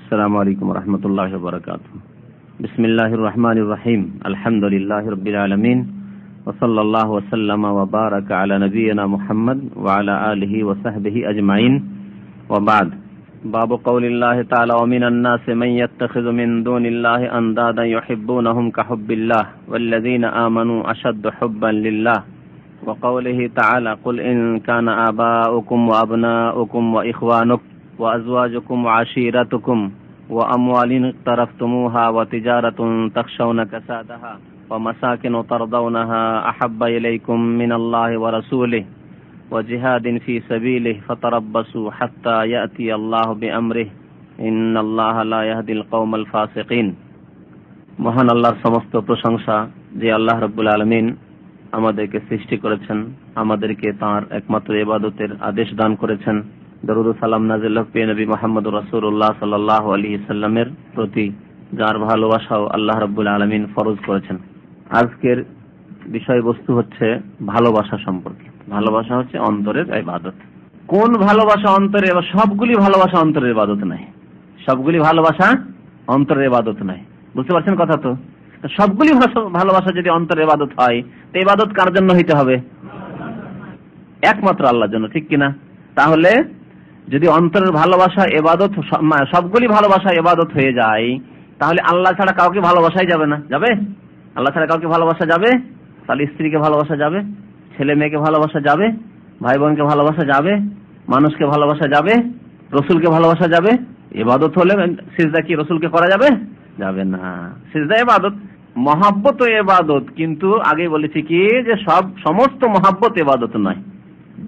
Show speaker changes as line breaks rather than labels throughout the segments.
আসসালামু আলাইকুম ওয়া রাহমাতুল্লাহি ওয়া বারাকাতুহু। বিসমিল্লাহির রহমানির রহিম। আলহামদুলিল্লাহি রাব্বিল আলামিন ওয়া সাল্লাল্লাহু ওয়া সাল্লামা ওয়া বারাকা আলা নাবিয়িনা মুহাম্মদ ওয়া আলা আলিহি ওয়া সাহবিহি আজমাইন। ওয়া বা'দ। বাবু কওলিল্লাহি তাআলা ওয়া মিনান নাসি মান ইয়াত্তাখিযু মিন দুনিল্লাহি আনদাদান ইউহিব্বুনাহুম কাহুব্বিল্লাহ ওয়াল্লাযীনা আমানু আশাদ্দু হুব্বান লিল্লাহ। ওয়া কওলিহি তাআলা কুল ইন কানা আবাউকুম ওয়া আবনাউকুম ওয়া ইখওয়ানুকুম وأزواجكم وعشيرتكم وأموال اقترفتموها وتجارة تخشون كسادها ومساكن ترضونها أحب إليكم من الله ورسوله وجهاد في سبيله فتربصوا حتى يأتي الله بأمره إن الله لا يهدي القوم الفاسقين। মহান আল্লাহর সমস্ত প্রশংসা যে আল্লাহ রাব্বুল আলামিন আমাদেরকে সৃষ্টি করেছেন, আমাদেরকে তাঁর একমাত্র ইবাদতের আদেশ দান করেছেন। দরুদ ও সালাম নাযিল হোক প্রিয় নবী মুহাম্মদুর রাসূলুল্লাহ সাল্লাল্লাহু আলাইহি সাল্লামের প্রতি, যার ভালোবাসাও আল্লাহ রাব্বুল আলামিন ফরজ করেছেন। আজকের বিষয়বস্তু হচ্ছে ভালোবাসা সম্পর্কে। ভালোবাসা হচ্ছে অন্তরের ইবাদত। কোন ভালোবাসা অন্তরে? সবগুলি ভালোবাসা অন্তরের ইবাদত নয়। সবগুলি ভালোবাসা অন্তরের ইবাদত নয়। বুঝতে পারছেন কথা তো? সবগুলি ভালোবাসা যদি অন্তরের ইবাদত হয়, তো ইবাদত কার জন্য হইতে হবে? একমাত্র আল্লাহর জন্য, ঠিক কিনা? তাহলে যদি অন্তরের ভালোবাসা ইবাদত, সবগুলি ভালোবাসা ইবাদত হয়ে যায়, তাহলে আল্লাহ ছাড়া কাউকে ভালোবাসাই যাবে না। যাবে? আল্লাহ ছাড়া কাউকে ভালোবাসা যাবে? তাহলে স্ত্রীকে ভালোবাসা যাবে, ছেলে মেয়েকে ভালোবাসা যাবে, ভাই বোনকে ভালোবাসা যাবে, মানুষকে ভালোবাসা যাবে, রসুলকে ভালোবাসা যাবে। ইবাদত হলে সিজদা কি রসুলকে করা যাবে? যাবে না। সিজদা ইবাদত, মহাব্বত ইবাদত। কিন্তু আগে বলেছি কি যে সমস্ত মহাব্বত ইবাদত নয়,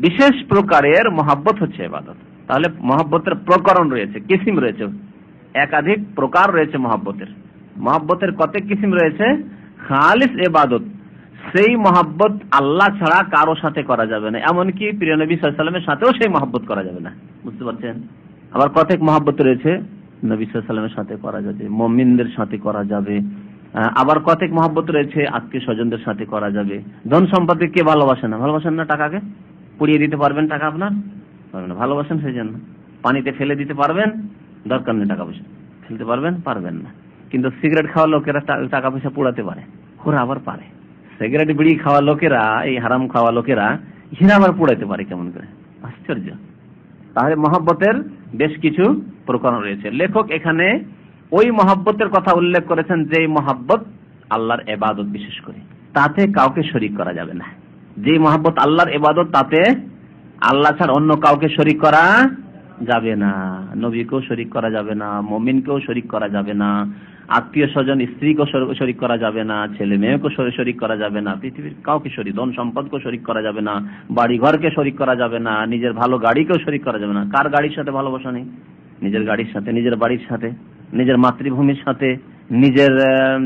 বিশেষ প্রকারের মহাব্বত হচ্ছে ইবাদত। তাহলে মহাব্বতের প্রকরণ রয়েছে, কিসিম রয়েছে, একাধিক প্রকার রয়েছে মহাব্বতের। মহাব্বতের কত কিসিম রয়েছে? খালিস ইবাদত, সেই মহাব্বত আল্লাহ ছাড়া কারো সাথে করা যাবে না, এমনকি প্রিয় নবী সাল্লাল্লাহু আলাইহি ওয়াসাল্লামের সাথেও সেই মহাব্বত করা যাবে না। বুঝতে পারছেন? আবার কত মহাব্বত রয়েছে, নবী সাল্লাল্লাহু আলাইহি ওয়াসাল্লামের সাথে করা যাবে, মুমিনদের সাথে করা যাবে। আবার কত মহাব্বত রয়েছে আত্মীয় স্বজনদের সাথে করা যাবে। ধন সম্পদকে কে ভালোবাসে না? ভালোবাসেন না? টাকাকে পুড়িয়ে দিতে পারবেন টাকা আপনার? পারবেন না। ভালোবাসেন সেই জন্য। পানিতে ফেলে দিতে পারবেন? দরকার নেই টাকা পয়সা ফেলতে পারবেন? পারবেন না। কিন্তু সিগারেট খাওয়া লোকেরা টাকা পয়সা পোড়াতে পারে, ওরা আবার পারে। সিগারেট বিড়ি খাওয়া লোকেরা, এই হারাম খাওয়া লোকেরা, এরা আবার পোড়াতে পারে কেমন করে? আশ্চর্য। তাহলে মহব্বতের বেশ কিছু প্রকরণ রয়েছে। লেখক এখানে ওই মহব্বতের কথা উল্লেখ করেছেন যে মহব্বত আল্লাহর ইবাদত, বিশেষ করে তাতে কাউকে শরীক করা যাবে না। যে মহব্বত আল্লাহর ইবাদত, তাতে আল্লাহ ছাড়া অন্য কাউকে শরীক করা যাবে না। নবীকেও শরীক করা যাবে না, মুমিনকেও শরীক করা যাবে না, আত্মীয় স্বজন স্ত্রীকেও শরীক করা যাবে না, ছেলে মেয়েকেও শরীক করা যাবে না, পৃথিবীর কাউকে শরীক, ধন সম্পদকেও শরীক করা যাবে না, বাড়ি ঘরকে শরীক করা যাবে না, নিজের ভালো গাড়িকেও শরীক করা যাবে না। কার গাড়ির সাথে ভালোবাসা নেই? নিজের গাড়ির সাথে, নিজের বাড়ির সাথে, নিজের মাতৃভূমির সাথে, নিজের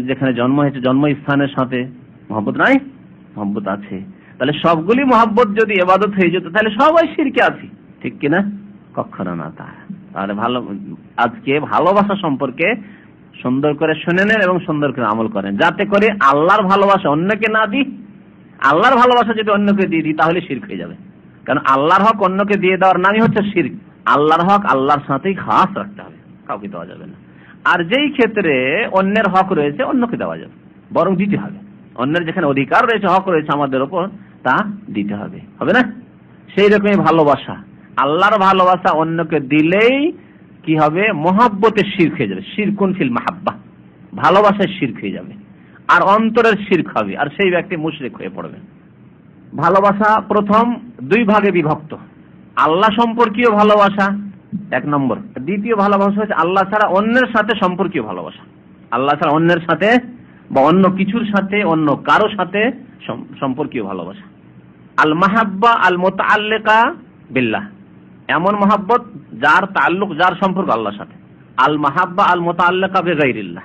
যেখানে জন্ম হয়েছে জন্মস্থানের সাথে মহব্বত নাই? মহব্বত আছে। তাহলে সবগুলি মহব্বত যদি ইবাদত হয়ে যেত, তাহলে সবাই শিরকে আছি, ঠিক কিনা? কখনো না। তাহলে আজকে ভালোবাসা সম্পর্কে সুন্দর করে শুনে নেন এবং সুন্দর করে আমল করেন, যাতে করে আল্লাহর ভালোবাসা অন্যকে না দিই। আল্লাহর ভালোবাসা যদি অন্যকে দিয়ে দিই, তাহলে শিরক হয়ে যাবে। কারণ আল্লাহর হক অন্যকে দিয়ে দেওয়ার নামই হচ্ছে শিরক। আল্লাহর হক আল্লাহর সাথেই খাস রাখতে হবে, কাউকে দেওয়া যাবে না। আর যেই ক্ষেত্রে অন্যের হক রয়েছে, অন্যকে দেওয়া যাবে, বরং দিতে হবে। অন্যের যেখানে অধিকার রয়েছে, হক রয়েছে আমাদের ওপর, তা দিতে হবে, হবে না? সেই রকমই ভালোবাসা, আল্লাহর ভালোবাসা অন্যকে দিলেই কি হবে? মহাব্বতের শিরক হয়ে যাবে। শিরকুন ফিল মাহাব্বা, ভালোবাসার শিরক হয়ে যাবে, আর অন্তরের শিরক হবে, আর সেই ব্যক্তি মুশরিক হয়ে পড়বে। ভালোবাসা প্রথম দুই ভাগে বিভক্ত। আল্লাহ সম্পর্কীয় ভালোবাসা এক নম্বর, দ্বিতীয় ভালোবাসা হচ্ছে আল্লাহ ছাড়া অন্যের সাথে সম্পর্কীয় ভালোবাসা। আল্লাহ ছাড়া অন্যের সাথে বা অন্য কিছুর সাথে, অন্য কারো সাথে সম্পর্কীয় ভালোবাসা। আল মাহাব্বা আল মুতাআল্লিকা বিল্লাহ, এমন মহাব্বত যার তাল্লুক, যার সম্পর্ক আল্লাহর সাথে। আল মাহাব্বা আল মুতাআল্লিকা বিগাইরিল্লাহ,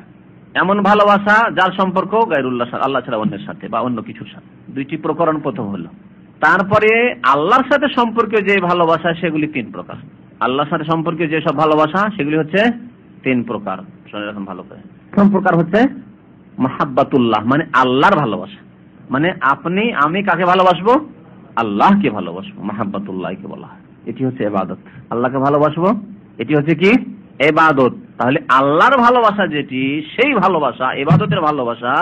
এমন ভালোবাসা যার সম্পর্ক গায়রুল্লাহ, আল্লাহ ছাড়া অন্যের সাথে বা অন্য কিছুর সাথে। দুইটি প্রকরণ প্রথম হলো। তারপরে আল্লাহর সাথে সম্পর্কীয় যে ভালোবাসা, সেগুলি তিন প্রকার। আল্লাহর সাথে সম্পর্কীয় যেসব ভালোবাসা, সেগুলি হচ্ছে তিন প্রকার। শুনে রাখুন ভালো করে। প্রথম প্রকার হচ্ছে মাহাব্বাতুল্লাহ, মানে আল্লাহর ভালোবাসা। মানে আপনি আমি কাকে ভালোবাসবো? আল্লাহকে ভালোবাসবো, মাহাব্বাতুল্লাহকে বলা হয়। এটি হচ্ছে ইবাদত। আল্লাহকে ভালোবাসবো, এটি হচ্ছে কি? ইবাদত। তাহলে আল্লাহর ভালোবাসা যেটি, সেই ভালোবাসা, ইবাদতের ভালোবাসা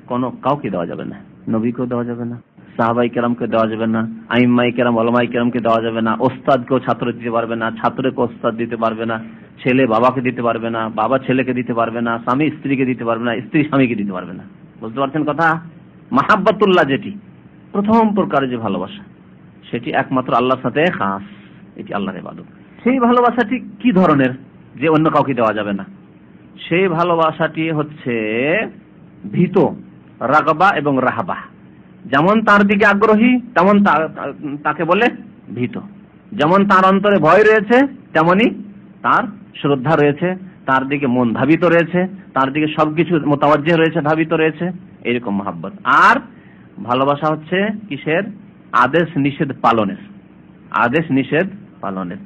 কোনো কাউকে দেওয়া যাবে না। নবীকেও দেওয়া যাবে না, সাহাবাই কেরামকে দেওয়া যাবে না, আইম্মাই কেরাম, ওলামাই কেরামকে দেওয়া যাবে না, ওস্তাদকেও ছাত্র দিতে পারবে না, ছাত্রকে ওস্তাদ দিতে পারবে না, ছেলে বাবাকে দিতে পারবে না, বাবা ছেলেকে দিতে পারবে না, স্বামী স্ত্রীকে দিতে পারবে না, স্ত্রী স্বামীকে দিতে পারবে না। বুঝতে পারছেন কথা? মাহাব্বাতুল্লাহ যেটি প্রথম প্রকারের যে ভালোবাসা, সেটি একমাত্র আল্লাহর সাথে খাস, এটি আল্লাহর ইবাদত। সেই ভালোবাসাটি কি ধরনের যে অন্য কাউকে দেওয়া যাবে না? সেই ভালোবাসাটি হচ্ছে ভীত, রাগবা এবং রাহাবা। যেমন তার দিকে আগ্রহী তেমন তাকে বলে ভীত। যেমন তার অন্তরে ভয় রয়েছে তেমনি তার শ্রদ্ধা রয়েছে, তার দিকে মন ধাবিত রয়েছে, তার দিকে সবকিছু মোতাওয়াজ্জিহ রয়েছে, ধাবিত রয়েছে, এরকম মহাব্বত। আর ভালোবাসা হচ্ছে কিসের? আদেশ নিষেধ পালনের। আদেশ নিষেধ পালনের,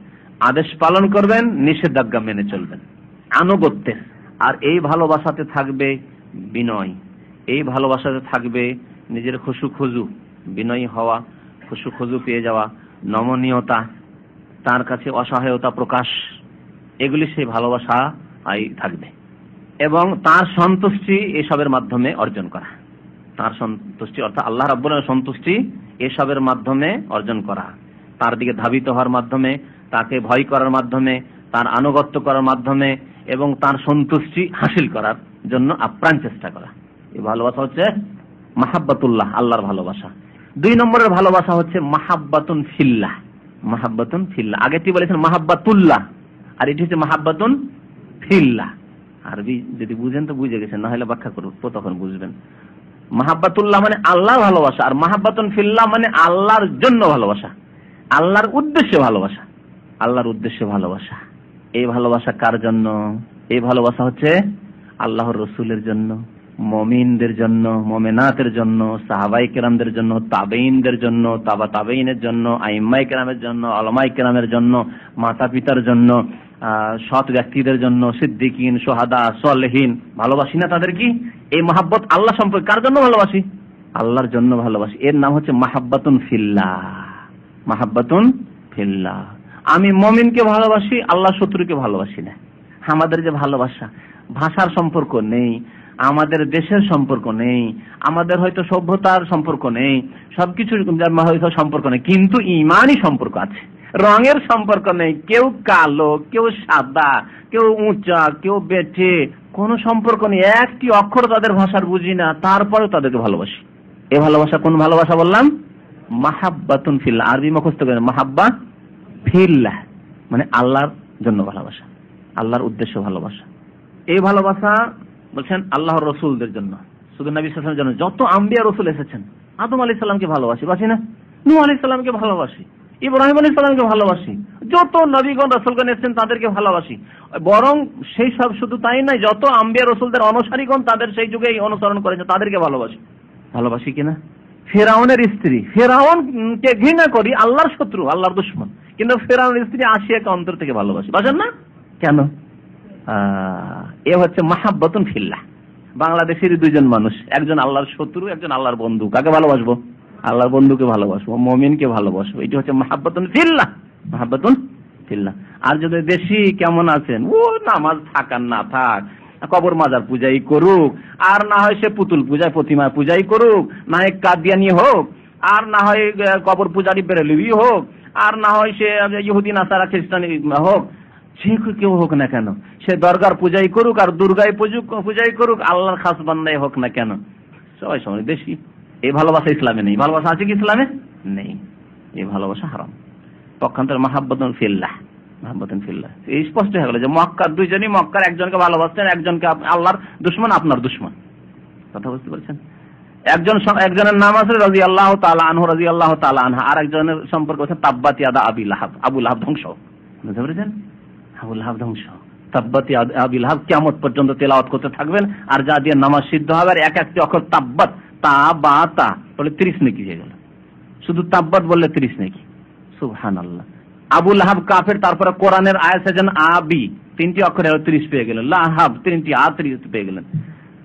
আদেশ পালন করবেন, নিষেধাজ্ঞা মেনে চলবেন, আনুগত্যের। আর এই ভালোবাসাতে থাকবে বিনয়, এই ভালোবাসাতে থাকবে নিজের খুশু খুজু, বিনয়ী হওয়া, খুশু খুজু পেয়ে যাওয়া, নমনীয়তা, তার কাছে অসহায়তা প্রকাশ, এগুলি সেই ভালোবাসা থাকবে। এবং তার সন্তুষ্টি এসবের মাধ্যমে অর্জন করা, তার সন্তুষ্টি অর্থাৎ আল্লাহ রাব্বুল আলামিনের সন্তুষ্টি এসবের মাধ্যমে অর্জন করা, তার দিকে ধাবিত হওয়ার মাধ্যমে, তাকে ভয় করার মাধ্যমে, তার আনুগত্য করার মাধ্যমে এবং তার সন্তুষ্টি হাসিল করার জন্য আপ্রাণ চেষ্টা করা। এই ভালোবাসা হচ্ছে মাহাব্বাতুল্লাহ, আল্লাহর ভালোবাসা। 2 নম্বরের ভালোবাসা হচ্ছে মাহাব্বাতুন ফিল্লাহ। মাহাব্বাতুন ফিল্লাহ, আগেটি বলেছেন মাহাব্বাতুল্লাহ, আর এটি হচ্ছে মাহাব্বাতুন ফিল্লাহ। আরবি যদি বুঝেন তো বুঝে গেছেন, না হলে ব্যাখ্যা করব তখন বুঝবেন। মাহাব্বাতুল্লাহ মানে আল্লাহর ভালোবাসা, আর মাহাব্বাতুন ফিল্লাহ মানে আল্লাহর জন্য ভালোবাসা, আল্লাহর উদ্দেশ্যে ভালোবাসা, আল্লাহর উদ্দেশ্যে ভালোবাসা। এই ভালোবাসা কার জন্য? এই ভালোবাসা হচ্ছে আল্লাহর রসুলের জন্য, মুমিনদের জন্য, মুমিনাতের জন্য, সাহাবাই কেরামদের জন্য, তাবেঈনদের জন্য, তাবা তাবেঈনের জন্য, আইম্মাই কেরামের জন্য, উলামায়ে কেরামের জন্য, মাতা পিতার জন্য, সৎ ব্যক্তিদের জন্য, সিদ্দিকিন, শুহাদা, সালেহিন। ভালোবাসি না তাদের? কি এই মহাব্বত আল্লাহ সম্পর্কে কার জন্য ভালোবাসি? আল্লাহর জন্য ভালোবাসি। এর নাম হচ্ছে মাহাব্বাতুন ফিল্লাহ। মাহাব্বাতুন ফিল্লাহ। আমি মুমিনকে ভালোবাসি, আল্লাহ শত্রুকে ভালোবাসি না। আমাদের যে ভালোবাসা, ভাষার সম্পর্ক নেই, আমাদের দেশের সম্পর্ক নেই, আমাদের হয়তো সভ্যতার সম্পর্ক নেই, সবকিছুর হয়তো সম্পর্ক নেই, কিন্তু ইমানই সম্পর্ক আছে। রঙের সম্পর্ক নেই, কেউ কালো, কেউ সাদা, কেউ উঁচা, কেউ বেঠে, কোনো সম্পর্ক নেই। একটি অক্ষর তাদের ভাষার বুঝি না, তারপরেও তাদেরকে ভালোবাসি। এ ভালোবাসা কোন ভালোবাসা বললাম? মাহাব্বাতুন ফিল্লাহ। আরবি মুখস্থ করেন, মাহাব্বা ফিল্লাহ মানে আল্লাহর জন্য ভালোবাসা, আল্লাহর উদ্দেশ্য ভালোবাসা। এই ভালোবাসা বলছেন আল্লাহর রসুলদের জন্য, শুধু নবী সাল্লাল্লাহু আলাইহি ওয়াসাল্লামের জন্য। যত আম্বিয়া রসুল এসেছেন, আদম আলাইহিস সালামকে ভালোবাসি, বাসি না? নূহ আলাইহিস সালামকে ভালোবাসি, ইব্রাহিম আলাইহিস সালামকে ভালোবাসি, যত নবীগণ রাসূলগণ এসেছেন তাদেরকে ভালোবাসি। বরং সেই সব শুধু তাই নয়, যত আম্বিয়া রসুলদের অনুসারীগণ তাদের সেই যুগে অনুসরণ করেছে তাদেরকে ভালোবাসি। ভালোবাসি কিনা? ফেরাউনের স্ত্রী, ফেরাউনকে ঘৃণা করি, আল্লাহর শত্রু, আল্লাহর দুশমন, কিন্তু ফেরাউনের স্ত্রী আসিয়াকে অন্তর থেকে ভালোবাসি। বাসেন না? কেন? এ হচ্ছে মাহাব্বাতুন ফিল্লাহ। বাংলাদেশের 2 জন মানুষ, একজন আল্লাহর শত্রু, একজন আল্লাহর বন্ধু। কাকে ভালোবাসবো? আল্লাহর বন্ধুকে ভালোবাসবো, মুমিনকে ভালোবাসবো। এটি হচ্ছে মাহাব্বাতুন ফিল্লাহ, মাহাব্বাতুন ফিল্লাহ। আর যদি দেশি কেমন আছেন, ও নামাজ থাক আর না থাক, কবর মাজার পূজাই করুক, আর না হয় সে পুতুল পূজায় প্রতিমা পূজাই করুক, না হয় কাদিয়ানি হোক, আর না হয় কবর পূজারি বেরেলভি হোক, আর না হয় সে ইহুদি নাসারা খ্রিস্টানি হোক, সে কেউ হোক না কেন, সে দরগার পূজাই করুক আর দুর্গায় পূজাই করুক, আল্লাহর খাস বান্দাই হোক না কেন, সবাই সমান বেশি। এই ভালোবাসা ইসলামে নেই। ভালোবাসা আছে কি ইসলামে? নেই। এই ভালোবাসা হারাম। পক্ষান্তরে মাহাব্বাতুন ফিল্লাহ, মাহাব্বাতুন ফিল্লাহ এই স্পষ্ট হয়ে গেল যে মক্কার 2 জনই মক্কার একজনকে ভালোবাসতেন, একজনকে আল্লাহর দুশমন, আপনার দুশমন। কথা বুঝতে পারছেন? একজনের নাম আছে রাদিয়াল্লাহু তাআলা আনহু, রাদিয়াল্লাহু তাআলা আনহা, আর একজনের সম্পর্ক হচ্ছে তাব্বাত ইয়াদা আবি লাহাব, আবু লাহাব ধ্বংস। বুঝতে পেরেছেন? আবু লাহাব ধ্বংস, তাব্বাত ইয়াদা আবি লাহাব কিয়ামত পর্যন্ত তেলাওয়াত করতে থাকবেন, আর যা দিয়ে নামাজ সিদ্ধ হবে, আর এক একটি অক্ষর তাব্বাত, তা বা তা বলে 30 নেকি হয়ে গেল। শুধু তাব্বাত বললে 30 নেকি। সুবহানাল্লাহ। আবু লাহাব কাফের, তারপরে কোরআনের আয়াত যেন আবি, 3টি অক্ষরে 30 পেয়ে গেলেন, লাহাব 3টি 30 পেয়ে গেলেন।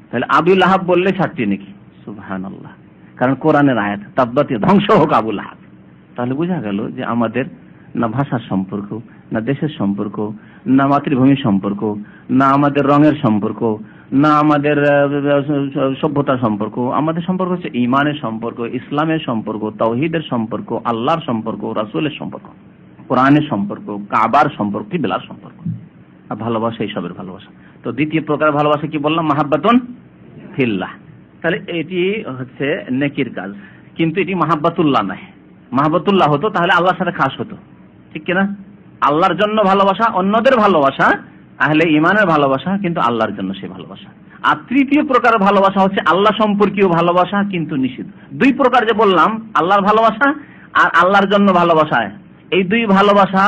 তাহলে আবু লাহাব বললে 60 নাকি। সুবহানাল্লাহ। কারণ কোরআনের আয়াত, তাব্বাত ধ্বংস হোক আবু লাহাব। তাহলে বোঝা গেল যে আমাদের না ভাষার সম্পর্ক, না দেশের সম্পর্ক, না মাতৃভূমির সম্পর্ক, না আমাদের রঙের সম্পর্ক, না আমাদের সভ্যতার সম্পর্ক। আমাদের সম্পর্ক হচ্ছে ইমানের সম্পর্ক, ইসলামের সম্পর্ক, তাওহীদের সম্পর্ক, আল্লাহর সম্পর্ক, রাসূলের সম্পর্ক, কোরআনের সম্পর্ক, কাবার সম্পর্ক, কিবলার সম্পর্ক। আর ভালোবাসা এইসবের ভালোবাসা। তো দ্বিতীয় প্রকার ভালোবাসা কি বললাম? মাহাব্বাতুন ফিল্লাহ। তাহলে এটি হচ্ছে নেকির কাজ, কিন্তু এটি মাহাব্বাতুল্লাহ নয়। মাহাব্বাতুল্লাহ হতো তাহলে আল্লাহর সাথে খাস হতো, ঠিক কিনা? আল্লাহর জন্য ভালোবাসা, অন্যদের ভালোবাসা, আহলে ঈমানের ভালোবাসা, কিন্তু আল্লাহর জন্য সেই ভালোবাসা। আর তৃতীয় প্রকার ভালোবাসা হচ্ছে আল্লাহ সম্পর্কীয় ভালোবাসা, কিন্তু নিষিদ্ধ। দুই প্রকার যে বললাম, আল্লাহর ভালোবাসা আর আল্লাহর জন্য ভালোবাসা, এই দুই ভালোবাসা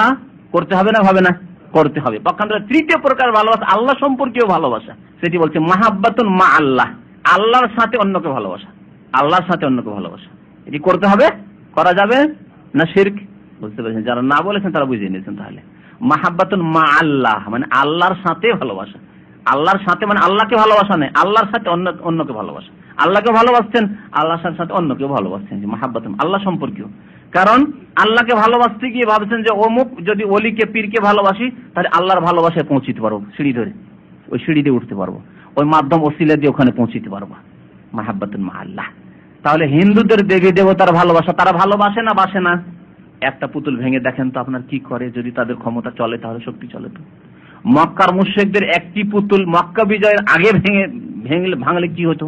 করতে হবে না? হবে না? করতে হবে। পক্ষান্তরে তৃতীয় প্রকার ভালোবাসা আল্লাহ সম্পর্কীয় ভালোবাসা, সেটি বলছে মাহাব্বাতুন মা আল্লাহ, আল্লাহর সাথে অন্যকে ভালোবাসা, আল্লাহর সাথে অন্যকে ভালোবাসা। এটি করতে হবে? করা যাবে না শিরক? বুঝতে পেরেছেন? যারা না বলেছেন তারা বুঝিয়ে নিয়েছেন। তাহলে মাহাব্বাতুন মা আল্লাহ মানে আল্লাহর সাথে ভালোবাসা। আল্লাহর সাথে মানে আল্লাহকে ভালোবাসা নেই, আল্লাহর সাথে অন্যকে ভালোবাসা। আল্লাহকে ভালোবাসছেন, আল্লাহর সাথে অন্যকেও ভালোবাসছেন, যে মাহাব্বাতুন আল্লাহ সম্পর্কীয়। কারণ আল্লাহকে ভালোবাসতে গিয়ে ভাবছেন যে অমুক যদি অলিকে পীরকে ভালোবাসি তাহলে আল্লাহর ভালোবাসায় পৌঁছিতে পারবো, সিঁড়ি ধরে ওই সিঁড়ি দিয়ে উঠতে পারবো, ওই মাধ্যম ওসিলা দিয়ে ওখানে পৌঁছিতে পারবো। মাহাব্বাতুন মা আল্লাহ। তাহলে হিন্দুদের দেবী দেবতার ভালোবাসা, তারা ভালোবাসে না বাসে না? একটা পুতুল ভেঙে দেখেন তো আপনার কি করে, যদি তাদের ক্ষমতা চলে, তাহলে শক্তি চলে। তো মক্কার মুশরিকদের একটি পুতুল মক্কা বিজয়ের আগে ভাঙলে কি হতো?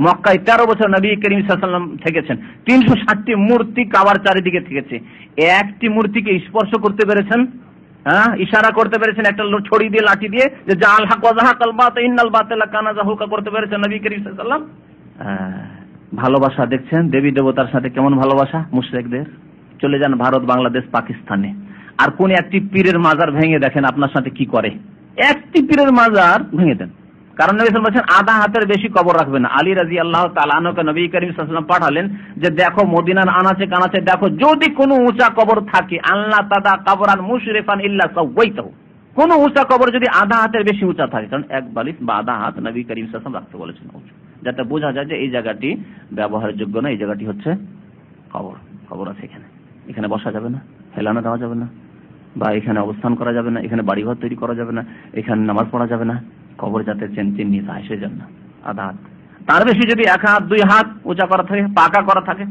মক্কায় 13 বছর নবী করিম সাল্লাল্লাহু আলাইহি ওয়াসাল্লাম থেকেছেন, 360টি মূর্তি কাবার চারিদিকে থেকেছে, একটি মূর্তিকে স্পর্শ করতে পেরেছেন? হ্যাঁ, ইশারা করতে পেরেছেন একটা ছড়ি দিয়ে, লাঠি দিয়ে, যে জাল হক ওয়া যাহাকাল বাতিল ইন্নাল বাতিলা কানা যাহুকা করতে পেরেছেন নবী করিম সাল্লাল্লাহু আলাইহি ওয়াসাল্লাম? ভালোবাসা দেখছেন দেবী দেবতার সাথে কেমন ভালোবাসা মুশরিকদের। চলে যান ভারত, বাংলাদেশ, পাকিস্তানে, আর কোন একটি পীরের মাজার ভেঙে দেখেন আপনার সাথে কি করে। একটি পীরের মাজার ভেঙে দেন। কারণ নবী সাল্লাল্লাহু আলাইহি ওয়াসাল্লাম আধা হাতের বেশি কবর রাখবেন না। আলী রাদিয়াল্লাহু তাআলা আনহুকে নবী করিম সাল্লাল্লাহু আলাইহি ওয়াসাল্লাম পাঠালেন যে দেখো মদিনার আনাচে কানাচে দেখো, যদি কোনো উঁচা কবর থাকে, আল্লাহ তাদা কবরান মুশরিফান ইল্লা সাওয়াইতাহু, কোন উঁচা কবর যদি আধা হাতের বেশি উঁচা থাকে, কারণ এক বালিশ বা আধা হাত নবী করিম সাল্লাল্লাহু আলাইহি ওয়াসাল্লাম রাখতে বলেছেন, যাতে বোঝা যায় যে এই জায়গাটি ব্যবহারের যোগ্য না, এই জায়গাটি হচ্ছে কবর। কবর আছে এখানে, এখানে বসা যাবে না, হেলানো দেওয়া যাবে না, বা এখানে অবস্থান করা যাবে না, এখানে বাড়িঘর তৈরি করা যাবে না, এখানে নামাজ পড়া যাবে না। কবর যাতে চিহ্নিত হয় সেজন্য আধা হাত, তার বেশি যদি 1 হাত 2 হাত উঁচা করা থাকে, পাকা করা থাকে,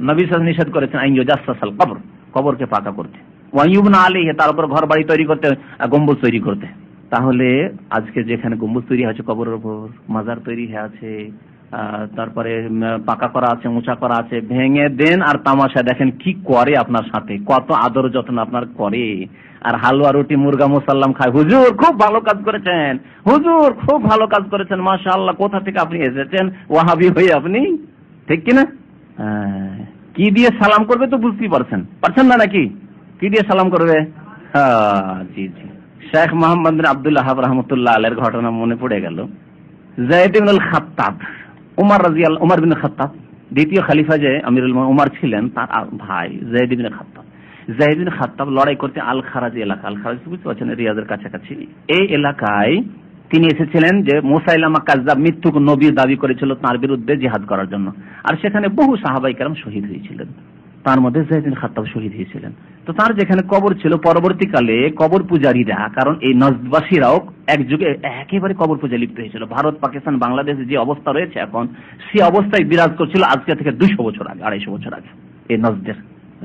নবী সাল্লাল্লাহু আলাইহি ওয়াসাল্লাম নিষেধ করেছেন আইয়ু জাসসাসাল কবর, কবরকে পাকা করতে, ওয়াইয়ুবনা আলাইহি, তার উপর ঘর বাড়ি তৈরি করতে, গম্বুজ তৈরি করতে। তাহলে আজকে যেখানে গম্বুজ তৈরি হয়েছে কবরের উপর, মাজার তৈরি হয়ে আছে, তারপরে পাকা করা আছে, উঁচা করা আছে, ভেঙে দেন আর তামাশা দেখেন কি করে আপনার সাথে, কত আদর যত্ন আপনার করে। আর হালুয়া রুটি মুরগা মুসাল্লাম খায়, হুজুর খুব ভালো কাজ করেছেন, হুজুর খুব ভালো কাজ করেছেন, মাশাআল্লাহ, কোথা থেকে আপনি এসেছেন ওয়াহাবি হয়ে আপনি, ঠিক কিনা? কি দিয়ে সালাম করবে তো বুঝতেই পারছেন না নাকি? কি দিয়ে সালাম করবে? জি জি, শেখ মোহাম্মদ বিন আব্দুল ওয়াহাব রাহমাতুল্লাহ আলাইহির ঘটনা মনে পড়ে গেল। যায়েদ ইবনুল খাত্তাব, উমর বিন খাত্তাব, দ্বিতীয় খলিফা যে আমিরুল মুমিনিন উমর ছিলেন, তার ভাই যায়েদ ইবনে খাত্তাব। যায়েদ ইবনে খাত্তাব লড়াই করতে আল খারাজ এলাকা, আল খারাজ বুঝতে পারছেন, রিয়াজের কাছাকাছি, এই এলাকায় তিনি এসেছিলেন যে মুসাইলামা কাযযাব মৃত্যুক নবী দাবি করেছিল, তার বিরুদ্ধে জিহাদ করার জন্য। আর সেখানে বহু সাহাবায়ে কেরাম শহীদ হয়েছিলেন, তার মধ্যে যায়েদ ইবনে খাত্তাব শহীদ হয়েছিলেন। তো তার যেখানে কবর ছিল, পরবর্তীকালে কবর পূজারীরা, কারণ এই নজদবাসীরাও এক যুগে একেবারে কবর পূজা লিপ্ত হয়েছিল। ভারত, পাকিস্তান, বাংলাদেশ যে অবস্থা রয়েছে এখন, সে অবস্থায় বিরাজ করছিল আজকে থেকে 200 বছর আগে, 250 বছর আগে। এই নজদের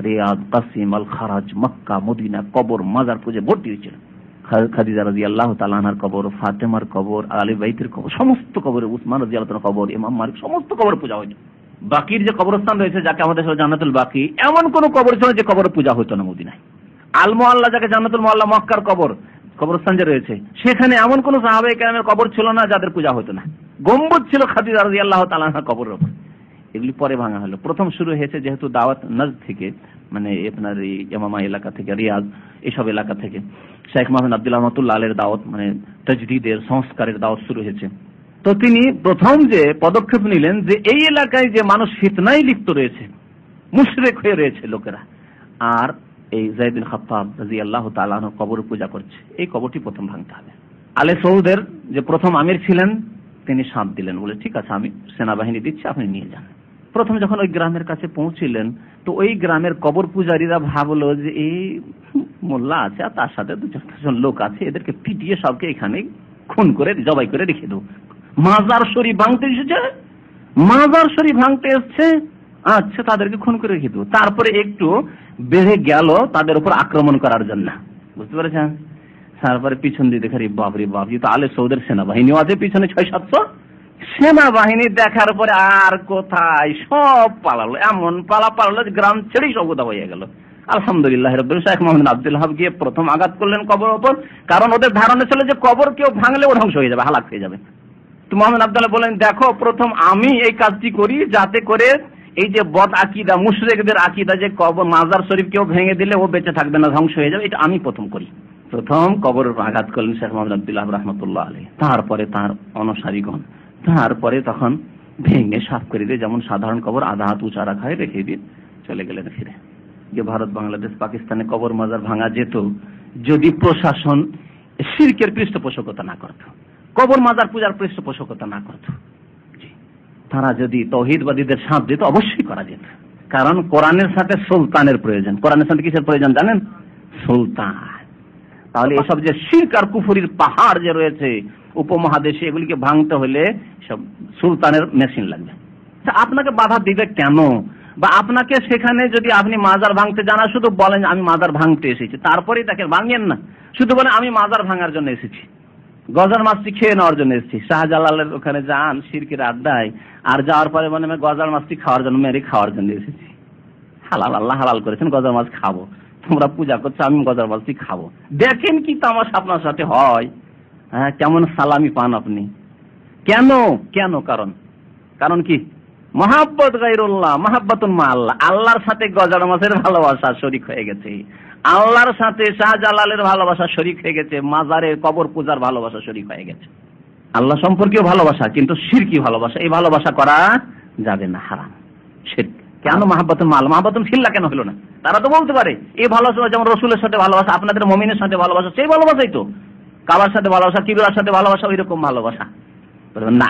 রিয়াদ, কাসিম, আল খারাজ, মক্কা, মদিনা কবর মাজার পূজা ভর্তি হয়েছিল। খাদিজা রাদিয়াল্লাহু তাআলা আনহার কবর, ফাতেমার কবর, আলী বাইতের কবর, সমস্ত কবরে, উসমান রাদিয়াল্লাহু তাআলার কবর, ইমাম মালিক, সমস্ত কবর পূজা হইতো। বাকির যে কবরস্থান রয়েছে, যাকে আমাদের জান্নাতুল বাকি, এমন কোন কবর ছিল যে কবর পূজা হতো না মদিনায়। আল মুআল্লা, যাকে জান্নাতুল মুআল্লা, মক্কার কবরস্থান যে রয়েছে, সেখানে এমন কোন সাহাবায়ে কেরামের কবর ছিল না যাদের পূজা হতো না। গম্বুজ ছিল খাদিজা রাদিয়াল্লাহু তাআলা আনহার কবরের উপর। এগুলি পরে ভাঙা হলো। প্রথম শুরু হয়েছে যেহেতু দাওয়াত নজদ থেকে, মানে আপনার এই ইয়ামামা এলাকা থেকে, রিয়াজ এসব এলাকা থেকে, শেখ মোহাম্মদ আব্দুল্লাহ রহমাতুল্লাহ আলাইহির দাওয়াত, মানে তাজদীদের, সংস্কারের দাওয়াত শুরু হয়েছে। তো তিনি প্রথম যে পদক্ষেপ নিলেন, যে এই এলাকায় যে মানুষ ফিতনায় লিপ্ত রয়েছে, মুশরিক হয়ে রয়েছে লোকেরা, আর এই যায়েদ বিন খাত্তাব রাদিয়াল্লাহু তাআলা আনহু কবর পূজা করছে, এই কবরটি প্রথম ভাঙতে হবে। আলে সৌদের যে প্রথম আমির ছিলেন, তিনি সাথ দিলেন, বলে ঠিক আছে আমি সেনাবাহিনী দিচ্ছি, আপনি নিয়ে যান। প্রথম যখন ওই গ্রামের কাছে পৌঁছিলেন তো ওই গ্রামের কবর পূজারীরা ভাবলো যে এই মোল্লা আছে আর তার সাথে 2-4 জন লোক আছে, এদেরকে পিটিয়ে সবকে এখানে খুন করে জবাই করে রেখে দেবো। মাজার শরীফ ভাঙতে এসেছে, মাজার শরীফ ভাঙতে এসছে, আচ্ছা তাদেরকে খুন করে রেখে দেবো। তারপরে একটু বেড়ে গেল তাদের উপর আক্রমণ করার জন্য, বুঝতে পেরেছেন? তারপরে পিছন দিয়ে দেখে বাবরি বাবরি তো আলে সৌদের সেনাবাহিনীও আছে পিছনে 600-700 সেনাবাহিনী। দেখার পরে আর কোথায় সব পালালো, এমন পালালো গ্রাম ছেড়েই সব কোথাও হয়ে গেল। আলহামদুলিল্লাহ রাব্বিল শেখ মোহাম্মদ আব্দুল হাব গিয়ে প্রথম আঘাত করলেন কবর ওপর, কারণ ওদের ধারণা ছিল যে কবর কেউ ভাঙলে ও ধ্বংস হয়ে যাবে, হালাক হয়ে যাবে। তো মোহাম্মদ আব্দুল্লাহ বলেন, দেখো প্রথম আমি এই কাজটি করি যাতে করে এই যে বদ আকিদা মুশরিকদের আকিদা যে কবর মাজার শরীফ কেউ ভেঙে দিলে ও বেঁচে থাকবে না, ধ্বংস হয়ে যাবে, এটা আমি প্রথম করি। প্রথম কবরের আঘাত করলেন শেখ মোহাম্মদ আব্দুল্লাহ রহমতুল্লাহ আলাইহি। তারপরে তার অনুসারীগণ তারপরে তখন ভেঙে সাফ করে দিয়ে, যেমন সাধারণ কবর আধা হাত উঁচা রাখায় রেখে দিয়ে চলে গেলেন ফিরে। যে ভারত, বাংলাদেশ, পাকিস্তানে কবর মাজার ভাঙা যেত যদি প্রশাসন শিরকের পৃষ্ঠপোষকতা না করত, কবর মাজার পূজার পৃষ্ঠপোষকতা না করত, তারা যদি তৌহিদবাদীদের সাথ দিত অবশ্যই করা যেত। কারণ কোরআনের সাথে সুলতানের প্রয়োজন। কোরআনের সাথে কিসের প্রয়োজন জানেন? সুলতান। তাহলে এসব যে শিরক আর কুফরির পাহাড় যে রয়েছে উপমহাদেশে, এগুলিকে ভাঙতে হলে সব সুলতানের মেশিন লাগবে। আপনাকে বাধা দিবে কেন? বা আপনাকে সেখানে যদি আপনি মাজার ভাঙতে জানা, শুধু বলেন আমি মাজার ভাঙতে এসেছি, তারপরেই তাকে ভাঙিয়েন না। শুধু বলেন আমি মাজার ভাঙার জন্য এসেছি, গজার মাছটি খেয়ে নেওয়ার জন্য এসেছি। শাহজালালের ওখানে যান শিরকের আড্ডায়, আর যাওয়ার পরে মানে আমি গজার মাছটি খাওয়ার জন্য, মেরে খাওয়ার জন্য এসেছি। হালাল, আল্লাহ হালাল করেছেন, গজার মাছ খাবো, তোমরা পূজা করছো, আমি গজার মাছটি খাবো। দেখেন কি তামাশা আপনার সাথে হয়, হ্যাঁ, কেমন সালামি পান আপনি। কেন? কারণ কি? মহাব্বত গায়রুল্লাহ, মহাব্বতুন মা আল্লাহ। আল্লাহর সাথে গজার মাছের ভালোবাসা শরীক হয়ে গেছে, আল্লাহর সাথে শাহজালালের ভালোবাসা শরীক হয়ে গেছে, মাজারের কবর পূজার ভালোবাসা শরীক হয়ে গেছে। আল্লাহ সম্পর্কেও ভালোবাসা, কিন্তু শিরকি ভালোবাসা, এই ভালোবাসা করা যাবে না, হারাম, শিরক। কেন মহাব্বতুন মা আল্লাহ, মহাব্বতুন ফিল্লাহ কেন হলো না? তারা তো বলতে পারে এই ভালোবাসা যেমন রসুলের সাথে ভালোবাসা, আপনাদের মুমিনের সাথে ভালোবাসা, সেই ভালোবাসাই তো। কাবার সাথে ভালোবাসা, কিবলার সাথে ভালোবাসা, ওই রকম ভালোবাসা না,